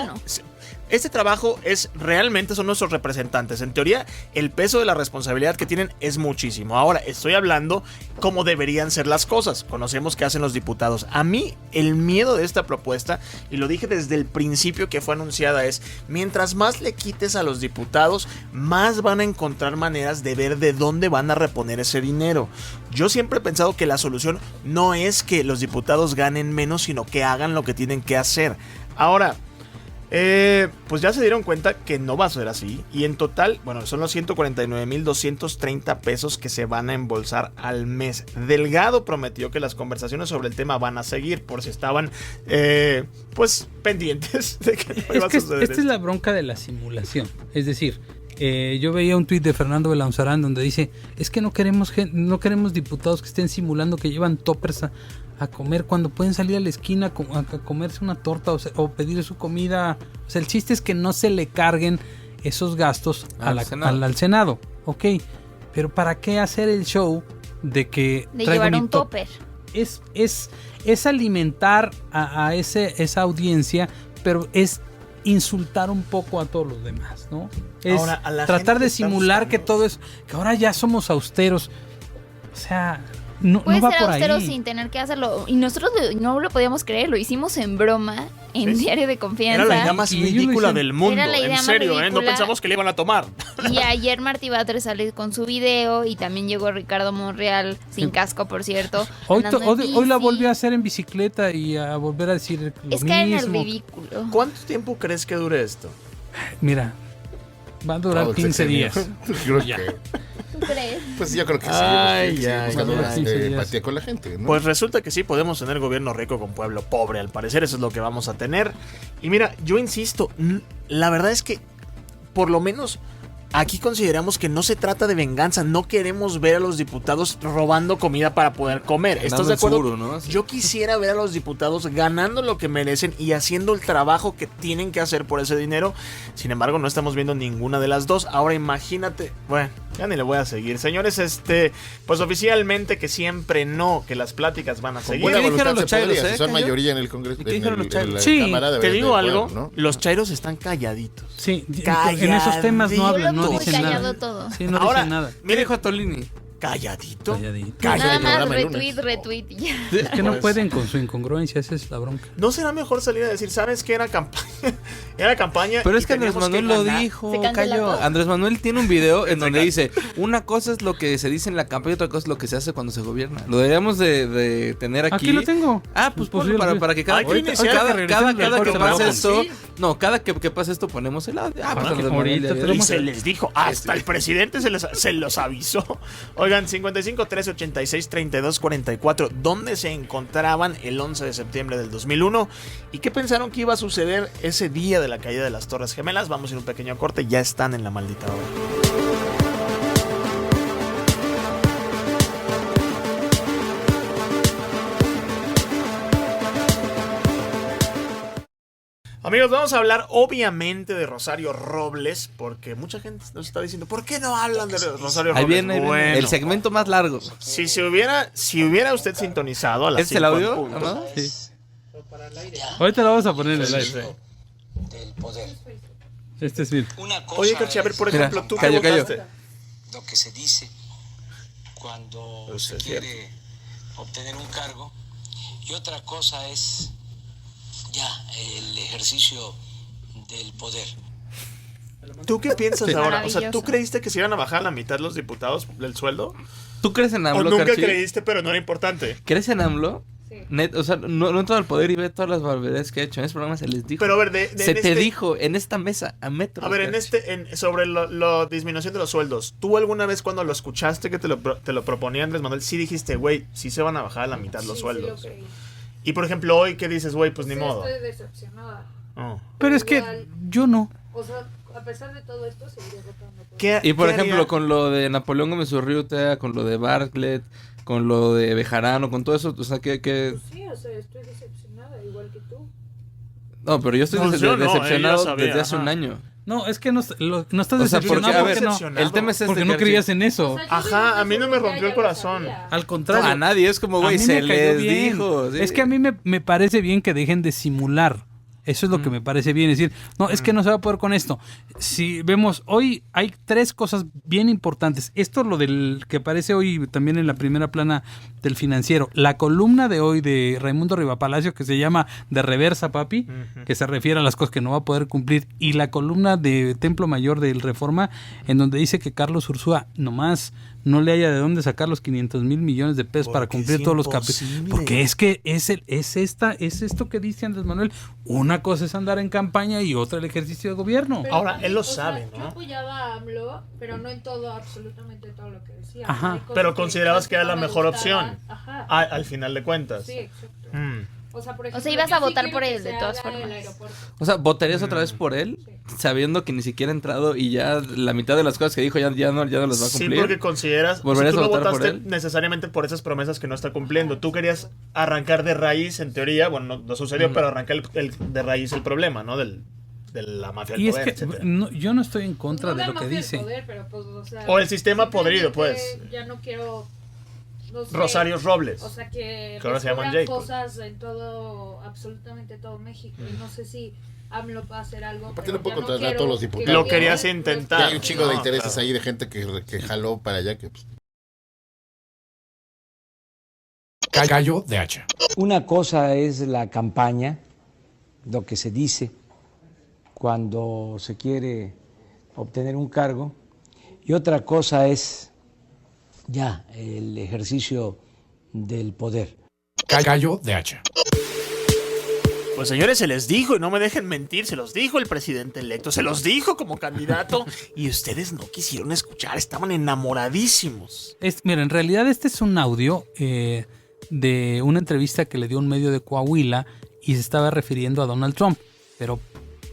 Este trabajo son nuestros representantes. En teoría, el peso de la responsabilidad que tienen es muchísimo. Ahora, estoy hablando cómo deberían ser las cosas. Conocemos qué hacen los diputados. A mí, el miedo de esta propuesta, y lo dije desde el principio que fue anunciada, es mientras más le quites a los diputados, más van a encontrar maneras de ver de dónde van a reponer ese dinero. Yo siempre he pensado que la solución no es que los diputados ganen menos, sino que hagan lo que tienen que hacer. Ahora, pues ya se dieron cuenta que no va a ser así. Y en total, bueno, son los 149,230 pesos que se van a embolsar al mes. Delgado prometió que las conversaciones sobre el tema van a seguir, por si estaban pues pendientes de que no iba a suceder. Esta es la bronca de la simulación. Es decir, yo veía un tuit de Fernando Belanzarán donde dice, es que no queremos diputados que estén simulando que llevan toppers a comer cuando pueden salir a la esquina a comerse una torta o pedir su comida. O sea, el chiste es que no se le carguen esos gastos al Senado. Ok, pero ¿para qué hacer el show de que llevar un topper? Es alimentar a esa audiencia, pero es insultar un poco a todos los demás, ¿no? Es ahora, tratar de simular que todo es... que ahora ya somos austeros. O sea... No va ser por austero ahí. sin tener que hacerlo. Y nosotros no lo podíamos creer, lo hicimos en broma, en Diario de Confianza. Era la idea más ridícula del mundo, en serio, no pensamos que le iban a tomar. Y ayer Martí Batres sale con su video y también llegó Ricardo Monreal, sin casco, por cierto. Hoy la volvió a hacer en bicicleta y a volver a decir lo mismo. Es que en el ridículo. ¿Cuánto tiempo crees que dure esto? Mira, va a durar 15 días. ¿Tú crees? Pues yo creo que sí. Buscando más empatía con la gente, ¿no? Pues resulta que sí podemos tener gobierno rico con pueblo pobre. Al parecer eso es lo que vamos a tener. Y mira, yo insisto, la verdad es que por lo menos aquí consideramos que no se trata de venganza. No queremos ver a los diputados robando comida para poder comer. ¿Estás de acuerdo? Seguro, ¿no? Sí. Yo quisiera ver a los diputados ganando lo que merecen y haciendo el trabajo que tienen que hacer por ese dinero. Sin embargo, no estamos viendo ninguna de las dos. Ahora imagínate, bueno, ya ni le voy a seguir. Señores, pues oficialmente que siempre no, que las pláticas van a seguir. ¿Qué dijeron los chairos? Si son mayoría en el Congreso. ¿Qué dijeron los chairos? Sí, te digo algo, ¿no? Los chairos están calladitos. Sí, en esos temas no hablan, no dicen nada. Todo. Sí, no ahora, dicen nada. ¿Qué dijo Tolini? Calladito. Nada más retweet y ya. Es que no pueden con su incongruencia, esa es la bronca. ¿No será mejor salir a decir, sabes qué era campaña? Era campaña. Pero es que Andrés Manuel lo dijo, Cayo. Andrés Manuel tiene un video en donde dice, una cosa es lo que se dice en la campaña y otra cosa es lo que se hace cuando se gobierna. Lo deberíamos de tener aquí. Aquí lo tengo. Ah, pues para que cada que pase esto, no, cada que pase esto ponemos el audio. Y se les dijo, hasta el presidente se los avisó. Oigan, 55 386 32 44. ¿Dónde se encontraban el 11 de septiembre del 2001? ¿Y qué pensaron que iba a suceder ese día de la caída de las Torres Gemelas? Vamos a ir un pequeño corte. Ya están en la maldita hora. Amigos, vamos a hablar obviamente de Rosario Robles, porque mucha gente nos está diciendo, ¿por qué no hablan de Rosario Robles? Ahí viene, bueno, el segmento más largo. Si hubiera usted sintonizado a las ¿es el audio? Sí. Ahorita lo vamos a poner en el aire. Del poder. Este es bien. Oye, Cachi, a ver, por ejemplo, tú Callo. Lo que se dice cuando se quiere obtener un cargo, y otra cosa es ya el ejercicio del poder. ¿Tú qué piensas ahora? O sea, ¿tú creíste que se iban a bajar la mitad los diputados del sueldo? ¿Tú crees en AMLO, ¿O nunca Carchi? creíste, pero no era importante? ¿Crees en AMLO? Sí. O sea, no entró al poder y ve todas las barbaridades que ha hecho. En ese programa se les dijo. Pero a ver, se te dijo en esta mesa a metros. A ver, sobre la disminución de los sueldos, ¿tú alguna vez cuando lo escuchaste que te lo proponía Andrés Manuel, sí dijiste, güey, sí se van a bajar a la mitad los sueldos? Sí, lo creí. Y por ejemplo, hoy, ¿qué dices, güey? Pues ni modo. Estoy decepcionada. Pero es que yo no. O sea, a pesar de todo esto, seguiría votando por Y por ejemplo, con lo de Napoleón Gómez Urrutia, con lo de Bartlett, con lo de Bejarano, con todo eso, o sea, que... Pues sí, o sea, estoy decepcionada, igual que tú. No, pero yo estoy decepcionado desde hace un año. No, es que no estás decepcionado porque el tema es porque no creías en eso. O sea, ajá, a mí no me rompió el corazón. Al contrario. A nadie, es como, güey, se les dijo. Sí. Es que a mí me parece bien que dejen de simular. Eso es lo que me parece bien, decir, no, es que no se va a poder con esto. Si vemos, hoy hay 3 cosas bien importantes. Esto lo del que aparece hoy también en la primera plana del Financiero. La columna de hoy de Raimundo Rivapalacio, que se llama De Reversa, papi, que se refiere a las cosas que no va a poder cumplir. Y la columna de Templo Mayor del Reforma, en donde dice que Carlos Ursúa nomás no le haya de dónde sacar los 500,000 millones de pesos para cumplir todos los capítulos. Porque es que es esto que dice Andrés Manuel. Una cosa es andar en campaña y otra el ejercicio de gobierno. Pero, ahora, él lo sabe, ¿no? Yo apoyaba a AMLO, pero no en todo, absolutamente todo lo que decía. Ajá. Pero considerabas que era la mejor opción. Ajá. Al final de cuentas. Sí, exacto. O sea, por ejemplo, o sea, ibas a votar por él de todas formas. O sea, ¿votarías otra vez por él? Sí. Sabiendo que ni siquiera ha entrado y ya la mitad de las cosas que dijo ya no las va a cumplir. Sí, porque consideras... ¿Volverías tú a votar votaste por él? Necesariamente por esas promesas que no está cumpliendo. Tú querías arrancar de raíz, en teoría, bueno, no sucedió, pero arrancar de raíz el problema, ¿no? De la mafia del poder, es que yo no estoy en contra de lo que dice. Poder, pero pues, o el sistema podrido, pues. Ya no quiero... No sé, Rosario Robles. O sea, que ahora se llaman Jacob. Cosas en todo, absolutamente todo México. Y no sé si AMLO va a hacer algo. ¿Por qué no puedo contratar a todos los diputados? Lo querías intentar. Y hay un chingo de intereses ahí de gente que jaló para allá. Que, pues... Gallo de hacha. Una cosa es la campaña, lo que se dice cuando se quiere obtener un cargo, y otra cosa es ya el ejercicio del poder. Gallo de hacha. Pues señores, se les dijo, y no me dejen mentir, se los dijo el presidente electo, se los dijo como candidato, y ustedes no quisieron escuchar, estaban enamoradísimos. Mira, en realidad este es un audio de una entrevista que le dio un medio de Coahuila y se estaba refiriendo a Donald Trump, pero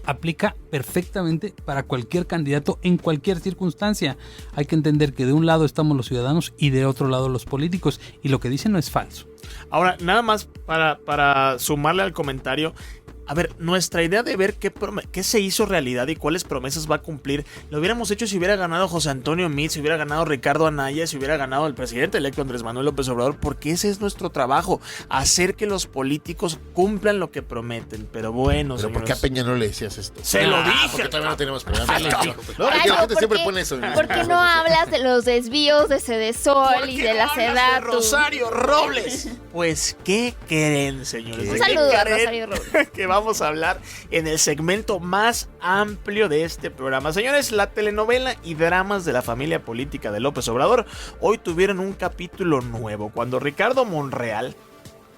aplica perfectamente para cualquier candidato en cualquier circunstancia. Hay que entender que de un lado estamos los ciudadanos y de otro lado los políticos, y lo que dicen no es falso. Ahora, nada más para sumarle al comentario, a ver, nuestra idea de ver qué se hizo realidad y cuáles promesas va a cumplir, lo hubiéramos hecho si hubiera ganado José Antonio Meade, si hubiera ganado Ricardo Anaya, si hubiera ganado el presidente electo Andrés Manuel López Obrador, porque ese es nuestro trabajo, hacer que los políticos cumplan lo que prometen. Pero bueno, ¿pero por qué a Peña no le decías esto? Se lo dije. Porque todavía no tenemos programa. No, la gente siempre pone eso. ¿Por qué no hablas de los desvíos de Sedesol y de la Sedatu? Rosario Robles. Pues, ¿qué creen, señores? Un saludo a Rosario Robles. Que vamos a hablar en el segmento más amplio de este programa. Señores, la telenovela y dramas de la familia política de López Obrador hoy tuvieron un capítulo nuevo, cuando Ricardo Monreal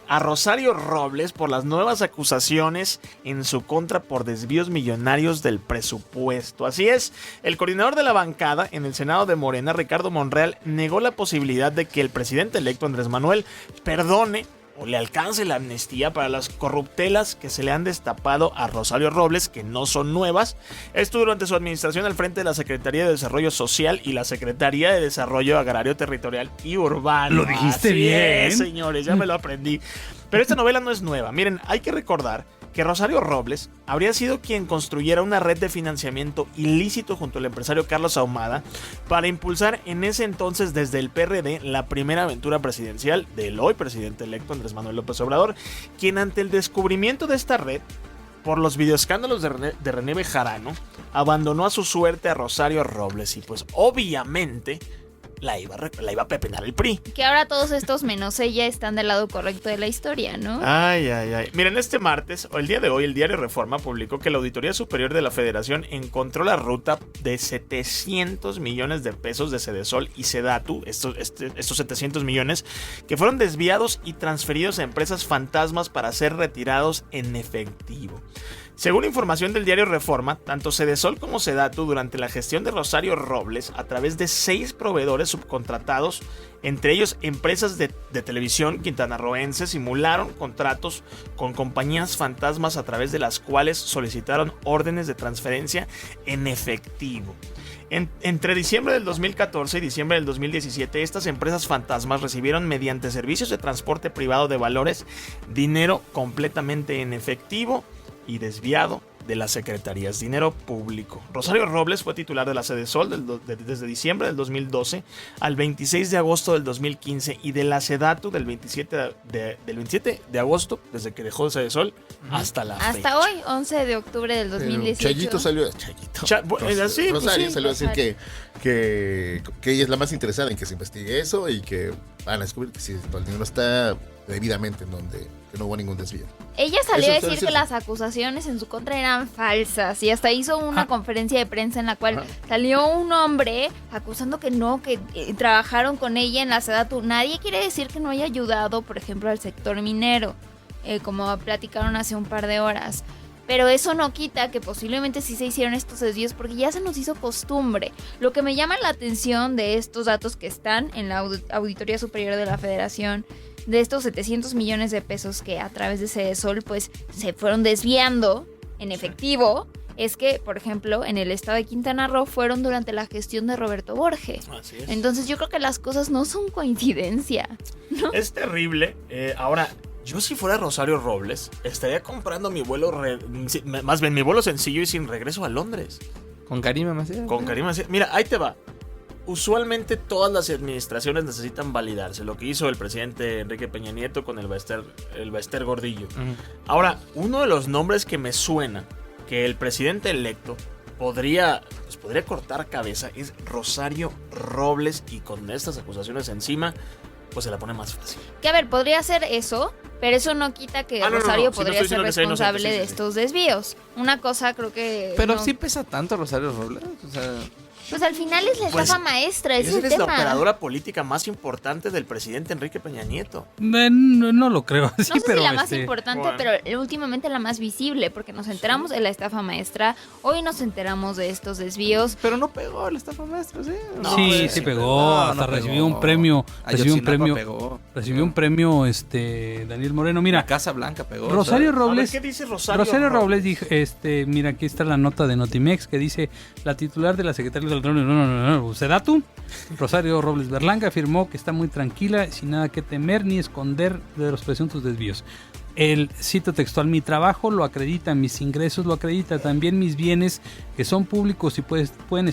a Rosario Robles por las nuevas acusaciones en su contra por desvíos millonarios del presupuesto. Así es, el coordinador de la bancada en el Senado de Morena, Ricardo Monreal, negó la posibilidad de que el presidente electo Andrés Manuel perdone o le alcance la amnistía para las corruptelas que se le han destapado a Rosario Robles, que no son nuevas. Esto durante su administración al frente de la Secretaría de Desarrollo Social y la Secretaría de Desarrollo Agrario, Territorial y Urbano. Lo dijiste bien, señores, ya me lo aprendí. Pero esta novela no es nueva. Miren, hay que recordar que Rosario Robles habría sido quien construyera una red de financiamiento ilícito junto al empresario Carlos Ahumada para impulsar en ese entonces desde el PRD la primera aventura presidencial del hoy presidente electo Andrés Manuel López Obrador, quien ante el descubrimiento de esta red por los videoescándalos de René Bejarano abandonó a su suerte a Rosario Robles y pues obviamente la iba a pepenar el PRI. Que ahora todos estos menos ella están del lado correcto de la historia, ¿no? Ay. Miren, este martes, o el día de hoy, el diario Reforma publicó que la Auditoría Superior de la Federación encontró la ruta de 700 millones de pesos de Sedesol y Sedatu, estos 700 millones, que fueron desviados y transferidos a empresas fantasmas para ser retirados en efectivo. Según información del diario Reforma, tanto Sedesol como Sedatu durante la gestión de Rosario Robles, a través de 6 proveedores subcontratados, entre ellos empresas de televisión quintanarroenses, simularon contratos con compañías fantasmas a través de las cuales solicitaron órdenes de transferencia en efectivo. Entre diciembre del 2014 y diciembre del 2017, estas empresas fantasmas recibieron mediante servicios de transporte privado de valores dinero completamente en efectivo y desviado de las secretarías, dinero público. Rosario Robles fue titular de la Sedesol desde diciembre del 2012 al 26 de agosto del 2015 y de la Sedatu del 27 de agosto, desde que dejó de Sedesol, hasta la fecha. Hasta hoy, 11 de octubre del 2018. Chayito salió Rosario salió a decir que ella es la más interesada en que se investigue eso y que van a descubrir que si el dinero está debidamente en donde que no hubo ningún desvío. Ella salió a decir que las acusaciones en su contra eran falsas y hasta hizo una conferencia de prensa en la cual salió un hombre acusando que trabajaron con ella en la Sedatu. Nadie quiere decir que no haya ayudado, por ejemplo, al sector minero, como platicaron hace un par de horas. Pero eso no quita que posiblemente sí se hicieron estos desvíos porque ya se nos hizo costumbre. Lo que me llama la atención de estos datos que están en la Auditoría Superior de la Federación, de estos 700 millones de pesos que a través de Sedesol pues se fueron desviando en efectivo, es que, por ejemplo, en el estado de Quintana Roo fueron durante la gestión de Roberto Borge. Así es. Entonces yo creo que las cosas no son coincidencia, ¿no? Es terrible. Ahora, yo si fuera Rosario Robles, estaría comprando mi vuelo, más bien mi vuelo sencillo y sin regreso a Londres. ¿Con Karima Macías? Con Karima Macías. Mira, ahí te va. Usualmente todas las administraciones necesitan validarse. Lo que hizo el presidente Enrique Peña Nieto con el Baester Gordillo. Ahora, uno de los nombres que me suena que el presidente electo podría cortar cabeza es Rosario Robles, y con estas acusaciones encima pues se la pone más fácil. Que a ver, podría hacer eso, pero eso no quita que Rosario podría ser responsable de estos desvíos. Una cosa creo que... Pero sí pesa tanto Rosario Robles, o sea... Pues al final es la estafa maestra, ese es el tema. Es la operadora política más importante del presidente Enrique Peña Nieto. No lo creo. Sí, no sé si la más importante, pero últimamente la más visible, porque nos enteramos de la estafa maestra, hoy nos enteramos de estos desvíos. Pero no pegó la estafa maestra, ¿sí? No, sí pegó, hasta recibió un premio. Recibió un premio Daniel Moreno. Mira, la Casa Blanca pegó. Rosario Robles. ¿Qué dice Rosario Robles dijo, mira, aquí está la nota de Notimex que dice: la titular de la Secretaría del Sedatu, Rosario Robles Berlanga, afirmó que está muy tranquila, sin nada que temer ni esconder de los presuntos desvíos. El cito textual: mi trabajo lo acredita, mis ingresos lo acredita, también mis bienes que son públicos y puedo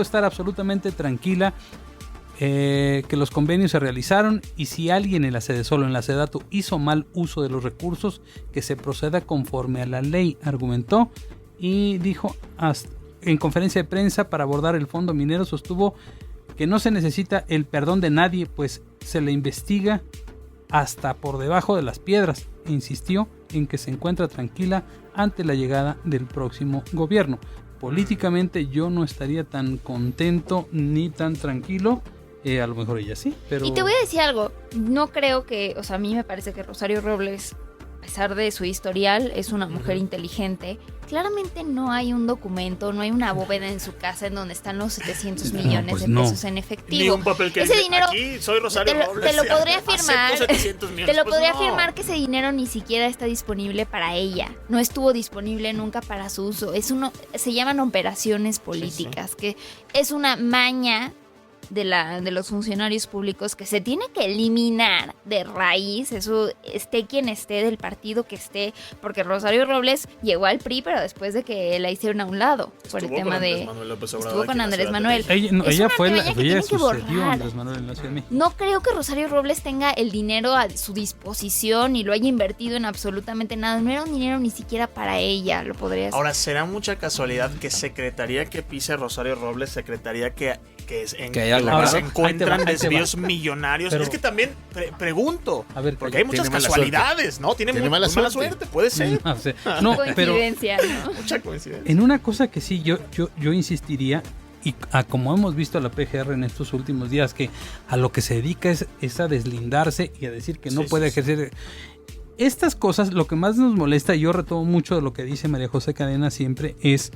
estar absolutamente tranquila que los convenios se realizaron, y si alguien en la Sedesol o en la Sedatu hizo mal uso de los recursos, que se proceda conforme a la ley, argumentó. Y dijo en conferencia de prensa para abordar el fondo minero, sostuvo que no se necesita el perdón de nadie, pues se le investiga hasta por debajo de las piedras. Insistió en que se encuentra tranquila ante la llegada del próximo gobierno. Políticamente yo no estaría tan contento ni tan tranquilo. A lo mejor ella sí, pero... Y te voy a decir algo, no creo que, o sea, a mí me parece que Rosario Robles, a pesar de su historial, es una mujer inteligente. Claramente no hay un documento, no hay una bóveda en su casa en donde están los 700 millones de pesos en efectivo. Ni un papel que ese dice, dinero, aquí soy Rosario Robles. Te lo podría afirmar. Te lo podría no. afirmar que ese dinero ni siquiera está disponible para ella. No estuvo disponible nunca para su uso. Se llaman operaciones políticas, que es una maña de los funcionarios públicos que se tiene que eliminar de raíz. Eso esté quien esté, del partido que esté, porque Rosario Robles llegó al PRI, pero después de que la hicieron a un lado por el tema de... Estuvo con Andrés Manuel. Ella sucedió a Andrés Manuel en la Ciudad de México. No creo que Rosario Robles tenga el dinero a su disposición y lo haya invertido en absolutamente nada. No era un dinero ni siquiera para ella, lo podría hacer. Ahora, será mucha casualidad que secretaría que pise Rosario Robles, secretaría que se encuentran desvíos millonarios. Pero es que también pregunto, porque hay muchas casualidades, ¿no? Tiene muy mala suerte, puede ser. No, coincidencia, pero mucha coincidencia. En una cosa que sí yo insistiría, y como hemos visto a la PGR en estos últimos días, que a lo que se dedica es a deslindarse y a decir que no puede ejercer. Estas cosas, lo que más nos molesta, y yo retomo mucho de lo que dice María José Cadena siempre, es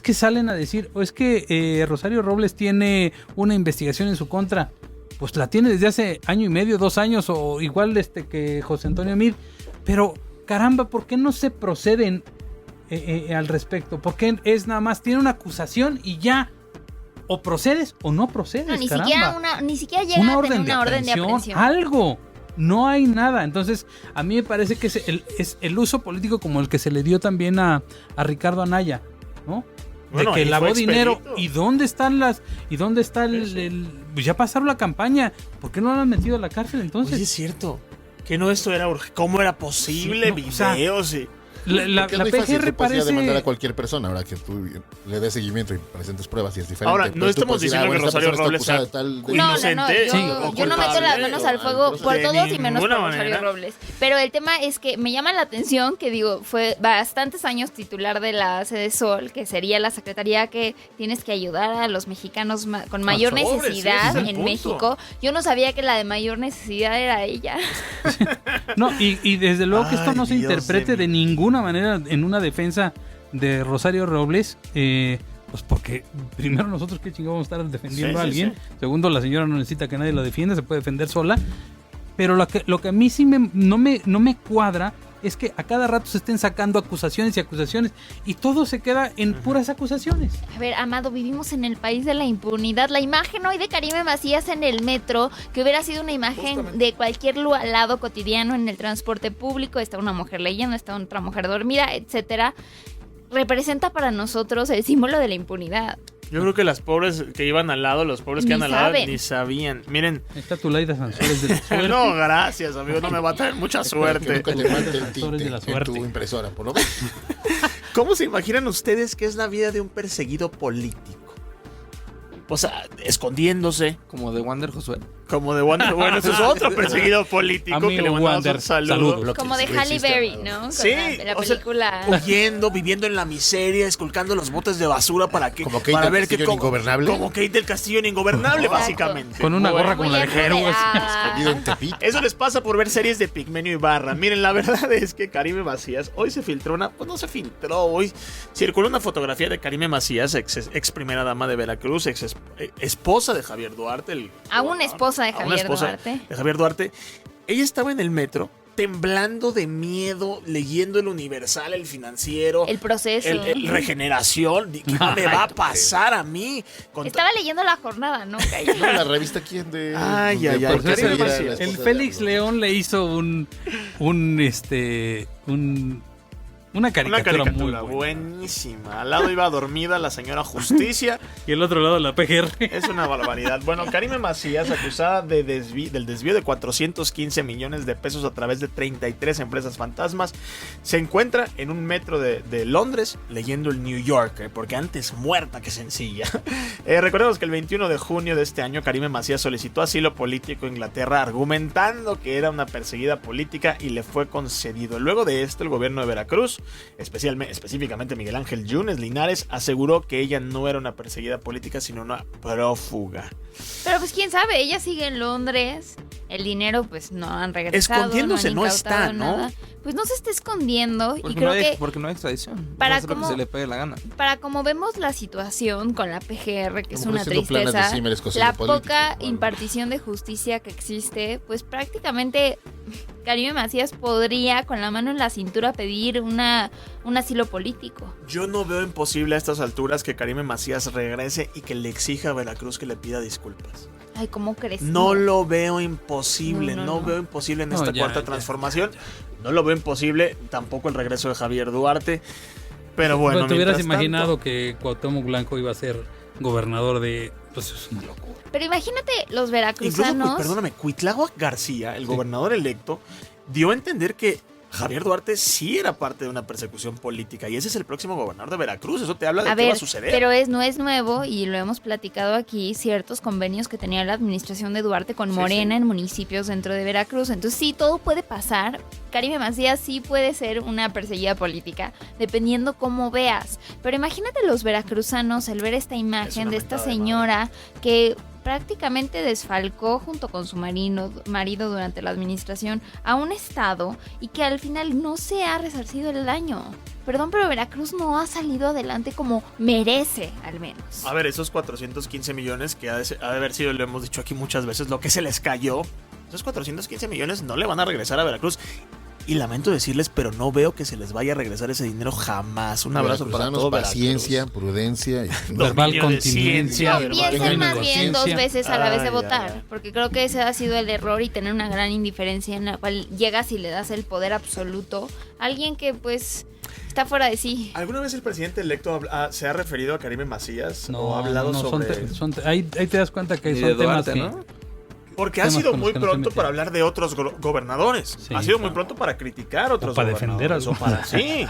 que salen a decir, es que Rosario Robles tiene una investigación en su contra. Pues la tiene desde hace año y medio, 2 años, o igual que José Antonio Meade. Pero, caramba, ¿por qué no se proceden al respecto? Porque es nada más, tiene una acusación y ya, o procedes o no procedes. No, ni siquiera llega a tener una orden de aprehensión. Algo. No hay nada. Entonces, a mí me parece que es el uso político como el que se le dio también a Ricardo Anaya, ¿no? De que lavó dinero. ¿Y dónde están pues ya pasaron la campaña? ¿Por qué no lo han metido a la cárcel entonces? Oye, es cierto. Que no, esto era ¿cómo era posible? Videos y... La PGR parece demandar a cualquier persona ahora que tú le des seguimiento y presentes pruebas y es diferente. Ahora, no estamos diciendo que Rosario Robles sea inocente. Yo no meto las manos al fuego por todos y menos por Rosario Robles. Pero el tema es que me llama la atención que fue bastantes años titular de la Sede Sol, que sería la secretaría que tienes que ayudar a los mexicanos con mayor necesidad en México. Yo no sabía que la de mayor necesidad era ella. No, y desde luego que esto no se interprete de ninguna manera en una defensa de Rosario Robles, pues porque primero nosotros qué chingados vamos a estar defendiendo a alguien, segundo la señora no necesita que nadie la defienda, se puede defender sola, pero lo que a mí sí no me cuadra es que a cada rato se estén sacando acusaciones y todo se queda en puras acusaciones. A ver, Amado, vivimos en el país de la impunidad. La imagen hoy de Karime Macías en el metro, que hubiera sido una imagen de cualquier lado cotidiano en el transporte público, está una mujer leyendo, está otra mujer dormida, etcétera, representa para nosotros el símbolo de la impunidad. Yo creo que las pobres que iban al lado, los pobres que iban al lado, ni sabían. Miren. Está Tulaida Sansores de la suerte. No, gracias, amigo. No me va a traer mucha suerte. Nunca te mate el tinte en tu impresora, por lo menos. ¿Cómo se imaginan ustedes que es la vida de un perseguido político? O sea, escondiéndose. Como de Wander Josué. Como de Wander. Bueno, ese es otro perseguido político. Amigo que le mandamos Wander, un saludo. Como de Halle Berry, ¿no? Con sí. la película. Huyendo, viviendo en la miseria, esculcando los botes de basura para que. Como Kate del Castillo en Ingobernable. Como Kate del Castillo en Ingobernable, básicamente. Con una gorra como la de Jero. Escondido en Tepito. Eso les pasa por ver series de Pigmenio Ibarra. Miren, la verdad es que Karime Macías, hoy se filtró hoy circuló una fotografía de Karime Macías, ex primera dama de Veracruz, esposa de Javier Duarte. Aún esposa de Javier Duarte. De Javier Duarte. Ella estaba en el metro, temblando de miedo, leyendo el Universal, el Financiero. El Proceso. El Regeneración. ¿Qué me va a pasar a mí? Estaba leyendo La Jornada, ¿no? No, la revista ¿quién de...? El Félix León le hizo una caricatura muy buenísima. Al lado iba dormida la señora Justicia. Y el otro lado la PGR. Es una barbaridad. Bueno, Karime Macías, acusada del desvío de 415 millones de pesos a través de 33 empresas fantasmas, se encuentra en un metro de Londres leyendo el New Yorker, porque antes muerta que sencilla. Recordemos que el 21 de junio de este año Karime Macías solicitó asilo político en Inglaterra argumentando que era una perseguida política y le fue concedido. Luego de esto, el gobierno de Veracruz, específicamente Miguel Ángel Yunes Linares, aseguró que ella no era una perseguida política sino una prófuga. Pero pues quién sabe, ella sigue en Londres, el dinero pues no han regresado. Escondiéndose no está, ¿no? Nada. Pues no se está escondiendo porque y creo que porque no hay extradición. Para como se le pegue la gana. Para como vemos la situación con la PGR, que es una tristeza, la poca impartición de justicia que existe, pues prácticamente Karime Macías podría con la mano en la cintura pedir un asilo político. Yo no veo imposible a estas alturas que Karime Macías regrese y que le exija a Veracruz que le pida disculpas. Ay, ¿cómo crees? No lo veo imposible, no veo imposible en esta cuarta transformación. No lo veo imposible, tampoco el regreso de Javier Duarte. Pero bueno, ¿te hubieras imaginado que Cuauhtémoc Blanco iba a ser gobernador de...? Pues es una locura. Pero imagínate los veracruzanos... Incluso, perdóname, Cuitláhuac García, el gobernador electo, dio a entender que Javier Duarte sí era parte de una persecución política y ese es el próximo gobernador de Veracruz. Eso te habla de qué va a suceder. Pero no es nuevo y lo hemos platicado aquí, ciertos convenios que tenía la administración de Duarte con Morena en municipios dentro de Veracruz. Entonces sí, todo puede pasar. Karime Macías sí puede ser una perseguida política, dependiendo cómo veas. Pero imagínate los veracruzanos el ver esta imagen de esta señora que prácticamente desfalcó junto con su marido durante la administración a un estado y que al final no se ha resarcido el daño. Perdón, pero Veracruz no ha salido adelante como merece, al menos. A ver, esos 415 millones que ha de haber sido, lo hemos dicho aquí muchas veces, lo que se les cayó, esos 415 millones no le van a regresar a Veracruz. Y lamento decirles, pero no veo que se les vaya a regresar ese dinero jamás. Un abrazo para todos. Paciencia, prudencia. Verbal continencia. Piensen más bien 2 veces a la vez de votar. Porque creo que ese ha sido el error y tener una gran indiferencia en la cual llegas y le das el poder absoluto a alguien que pues está fuera de sí. ¿Alguna vez el presidente electo se ha referido a Karime Macías? No, ¿O ha hablado sobre...? Ahí te das cuenta que son temas Duarte, ¿no? Porque ha sido muy pronto para hablar de otros gobernadores. Sí, ha sido muy pronto para criticar a otros para gobernadores. Defender a sí.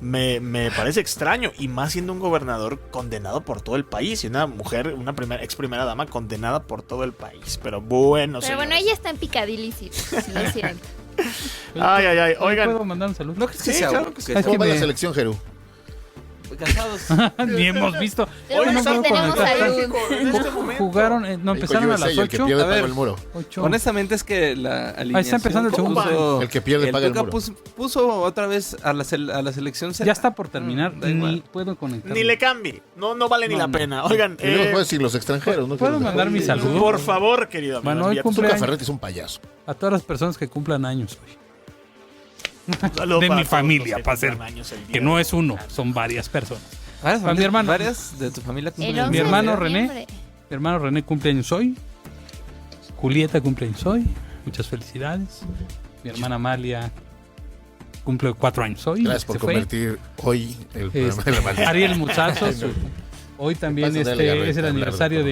Me parece extraño. Y más siendo un gobernador condenado por todo el país. Y una mujer, una ex primera dama condenada por todo el país. Pero bueno, Pero bueno, ella está en Picadilly, sí, lo siento. Ay. Oigan. ¿Puedo mandar un saludo? No crees que sea claro que sí. ¿Cómo va la selección, Jero? Casados. Ni hemos visto. Hoy no tenemos salud. Jugaron, empezaron a las 8. El que pierde paga el muro. Honestamente es que la alineación... Ahí está empezando el segundo. El que pierde paga el muro. Puso otra vez a la selección. Ya está por terminar. Ni puedo conectar. Ni le cambie. No vale ni la pena. Oigan. Y luego puedo decir los extranjeros. ¿No? ¿Puedo mandar mi saludo? Por favor, querido amigo. Bueno, hoy cumple Ferretti es un payaso. A todas las personas que cumplan años hoy. De mi familia, para ser. Que no es uno, son varias personas. Mi hermano. ¿Varias de tu familia cumplen? Mi hermano René. Mi hermano René cumple años hoy. Julieta cumple años hoy. Muchas felicidades. Mi hermana Amalia cumple 4 años hoy. Gracias por convertir hoy el programa de la mañana. Ariel Muzazo. Hoy también es el aniversario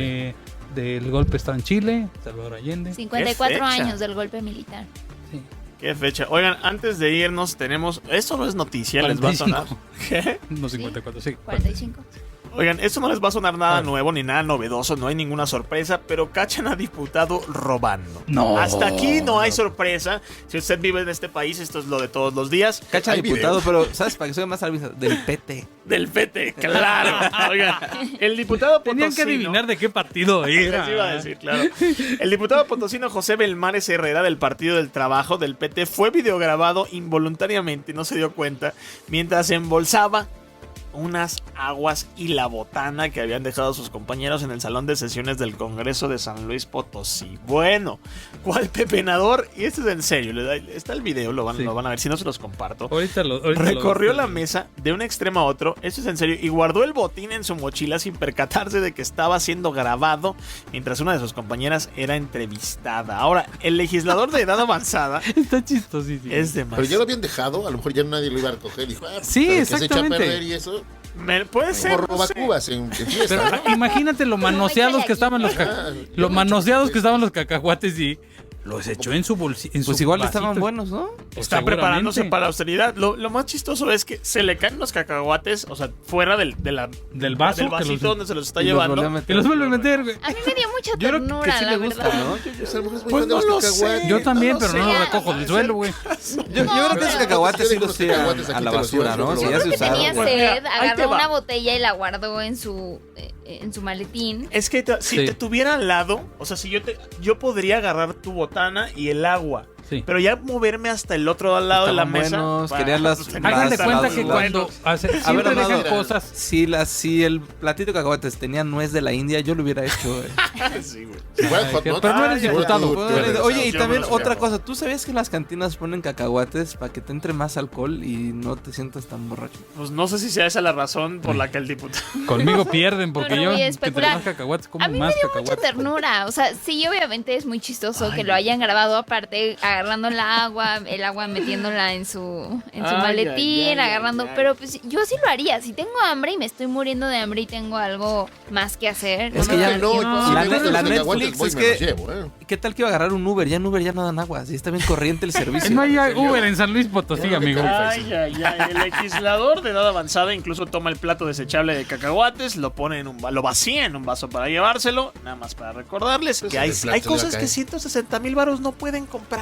del golpe estado en Chile. Salvador Allende. 54 años del golpe militar. Sí. Qué fecha. Oigan, antes de irnos tenemos... Esto no es noticia, 45. les va a sonar. ¿Qué? No, 54, sí. 45. Oigan, esto no les va a sonar nada nuevo ni nada novedoso, no hay ninguna sorpresa, pero cachan a diputado robando. No. Hasta aquí no hay sorpresa. Si usted vive en este país, esto es lo de todos los días. Cachan a diputado, pero ¿sabes para que soy más salvista? Del PT. Del PT, claro. Oigan, el diputado potosino... Tenían que adivinar de qué partido era. Les iba a decir, claro. El diputado potosino José Belmares Herrera del Partido del Trabajo del PT fue videograbado involuntariamente, no se dio cuenta, mientras embolsaba unas aguas y la botana que habían dejado sus compañeros en el salón de sesiones del Congreso de San Luis Potosí. Bueno, ¿cuál pepenador? Y esto es en serio, está el video, lo van a ver, si no se los comparto. Ahorita recorrió la mesa de un extremo a otro, esto es en serio, y guardó el botín en su mochila sin percatarse de que estaba siendo grabado mientras una de sus compañeras era entrevistada. Ahora, el legislador de edad avanzada... Está chistosísimo. Es demasiado. Pero ya lo habían dejado, a lo mejor ya nadie lo iba a recoger. Dijo, sí, exactamente. Que se echa a perder y eso... Puede ser. O robacubas en fiesta. Pero imagínate lo manoseados que estaban los cacahuates y los echó en su bolsillo. Pues igual estaban buenos, ¿no? Está preparándose para la austeridad. Lo más chistoso es que se le caen los cacahuates, o sea, fuera del vaso, del vasito donde se los está llevando. Y los vuelve a meter, güey. A mí me dio mucha ternura, la verdad. Pues no lo sé. Yo también, pero no los recojo del suelo, güey. Yo creo que esos cacahuates sí los tiran a la basura, ¿no? Yo creo que tenía sed, agarró una botella y la guardó en su maletín. Es que si te tuviera al lado, o sea, si yo podría agarrar tu botana y el agua. Sí. Pero ya moverme hasta el otro lado de la mesa. Hagan de cuenta que cuando siempre dejan cosas. Si el platito de cacahuates tenía nuez de la India, yo lo hubiera hecho. Sí, güey. Pero no eres diputado. Oye, y también otra cosa. ¿Tú sabías que las cantinas ponen cacahuates para que te entre más alcohol y no te sientas tan borracho? Pues no sé si sea esa la razón por la que el diputado... Conmigo pierden, porque yo entre más cacahuates como más cacahuates. A mí me dio mucha ternura. O sea, sí, obviamente es muy chistoso que lo hayan grabado aparte, agarrando el agua metiéndola en su maletín, agarrando, pero pues yo sí lo haría, si tengo hambre y me estoy muriendo de hambre y tengo algo más que hacer. Es que ya no, la Netflix es que ¿qué tal que iba a agarrar un Uber? Ya en Uber ya no dan agua, sí está bien corriente el servicio. No hay Uber en San Luis Potosí, amigo. Ay. El legislador de edad avanzada incluso toma el plato desechable de cacahuates, lo pone lo vacía en un vaso para llevárselo, nada más para recordarles que hay cosas que 160,000 varos no pueden comprar.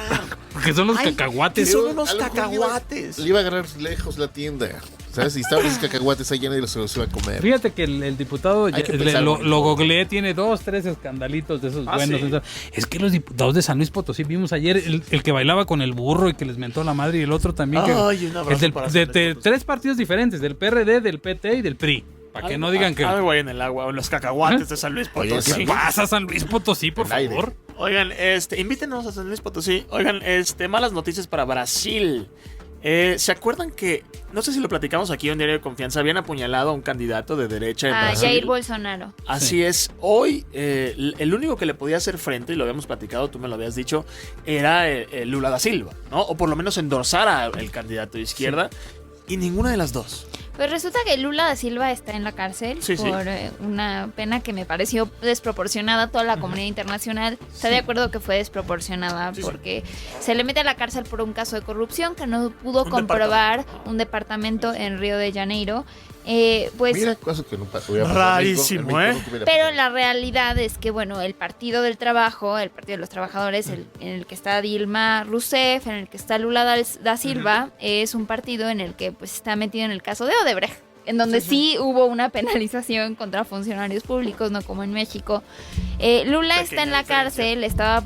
Porque son los cacahuates. Son unos cacahuates. Le iba a agarrar lejos la tienda. ¿Sabes? Si estaban esos cacahuates ahí, nadie se los iba a comer. Fíjate que el diputado lo googleé, tiene 2-3 escandalitos de esos buenos. ¿sí? Es que los diputados de San Luis Potosí, vimos ayer el que bailaba con el burro y que les mentó la madre, y el otro también. De 3 partidos diferentes, del PRD, del PT y del PRI. Para que no digan que... Algo ahí en el agua, o los cacahuates de San Luis Potosí. ¿Qué pasa, San Luis Potosí, por favor? Oigan, invítenos a San Luis Potosí. Oigan, malas noticias para Brasil. ¿Se acuerdan que, no sé si lo platicamos aquí en Diario de Confianza, habían apuñalado a un candidato de derecha en Brasil? Jair Bolsonaro. Así es. Hoy, el único que le podía hacer frente, y lo habíamos platicado, tú me lo habías dicho, era Lula da Silva, ¿no? O por lo menos endorsar al candidato de izquierda. Y ninguna de las dos. Pues resulta que Lula da Silva está en la cárcel por una pena que me pareció desproporcionada. A toda la comunidad internacional está de acuerdo que fue desproporcionada porque se le mete a la cárcel por un caso de corrupción que no pudo comprobar un departamento en Río de Janeiro. Pues mira, cosa que no pasó. Rarísimo, Pero la realidad es que, bueno, el Partido del Trabajo, el Partido de los Trabajadores, en el que está Dilma Rousseff, en el que está Lula da Silva, es un partido en el que pues está metido en el caso de Odebrecht, en donde sí hubo una penalización contra funcionarios públicos, no como en México. Lula está en la cárcel, estaba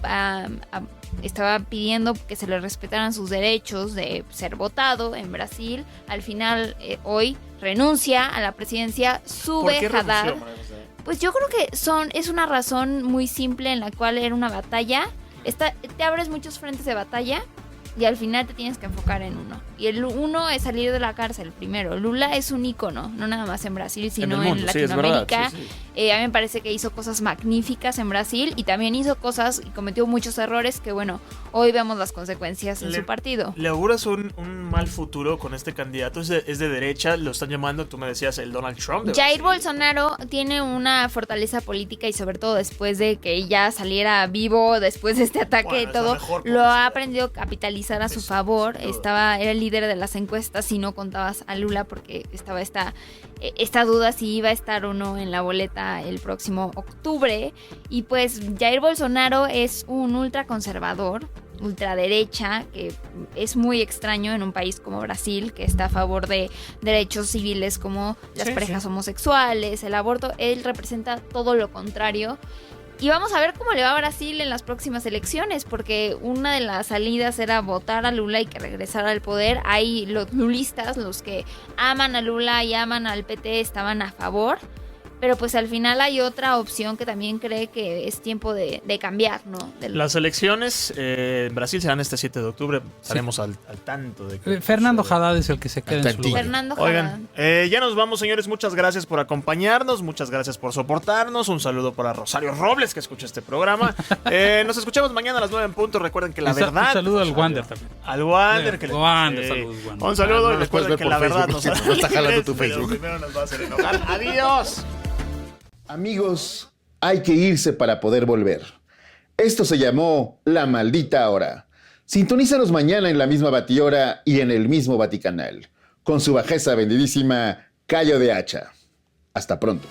pidiendo que se le respetaran sus derechos de ser votado en Brasil. Al final, hoy renuncia a la presidencia, sube Haddad. Pues yo creo que es una razón muy simple en la cual era una batalla. Te abres muchos frentes de batalla y al final te tienes que enfocar en uno. Y el uno es salir de la cárcel primero. Lula es un ícono, no nada más en Brasil, sino en Latinoamérica. A mí me parece que hizo cosas magníficas en Brasil y también hizo cosas y cometió muchos errores que, bueno, hoy vemos las consecuencias en su partido. ¿Le auguras un mal futuro con este candidato? Es de derecha, lo están llamando, tú me decías, el Donald Trump. Jair Bolsonaro tiene una fortaleza política y sobre todo después de que ya saliera vivo, después de este ataque y todo, lo ha aprendido a capitalizar a su favor. Era el líder de las encuestas si no contabas a Lula porque estaba esta duda si iba a estar o no en la boleta el próximo octubre. Y pues Jair Bolsonaro es un ultraconservador, ultraderecha, que es muy extraño en un país como Brasil, que está a favor de derechos civiles como las parejas homosexuales, el aborto. Él representa todo lo contrario. Y vamos a ver cómo le va a Brasil en las próximas elecciones, porque una de las salidas era votar a Lula y que regresara al poder. Ahí los lulistas, los que aman a Lula y aman al PT, estaban a favor. Pero pues al final hay otra opción que también cree que es tiempo de cambiar, ¿no? Las elecciones en Brasil serán este 7 de octubre. Estaremos al tanto de que... Fernando Haddad es el que se queda en su lugar. Fernando Haddad. Oigan, ya nos vamos, señores. Muchas gracias por acompañarnos. Muchas gracias por soportarnos. Un saludo para Rosario Robles, que escucha este programa. Nos escuchamos mañana a las 9 en punto. Recuerden que la verdad... Un saludo al Wander también. Al Wander. Saludos, Wander. Un saludo y recuerden que la verdad nos está jalando tu Facebook. Primero nos va a hacer enojar. ¡Adiós! Amigos, hay que irse para poder volver. Esto se llamó La Maldita Hora. Sintonízanos mañana en la misma batihora y en el mismo Vaticanal, con su bajeza bendidísima Cayo de Hacha. Hasta pronto.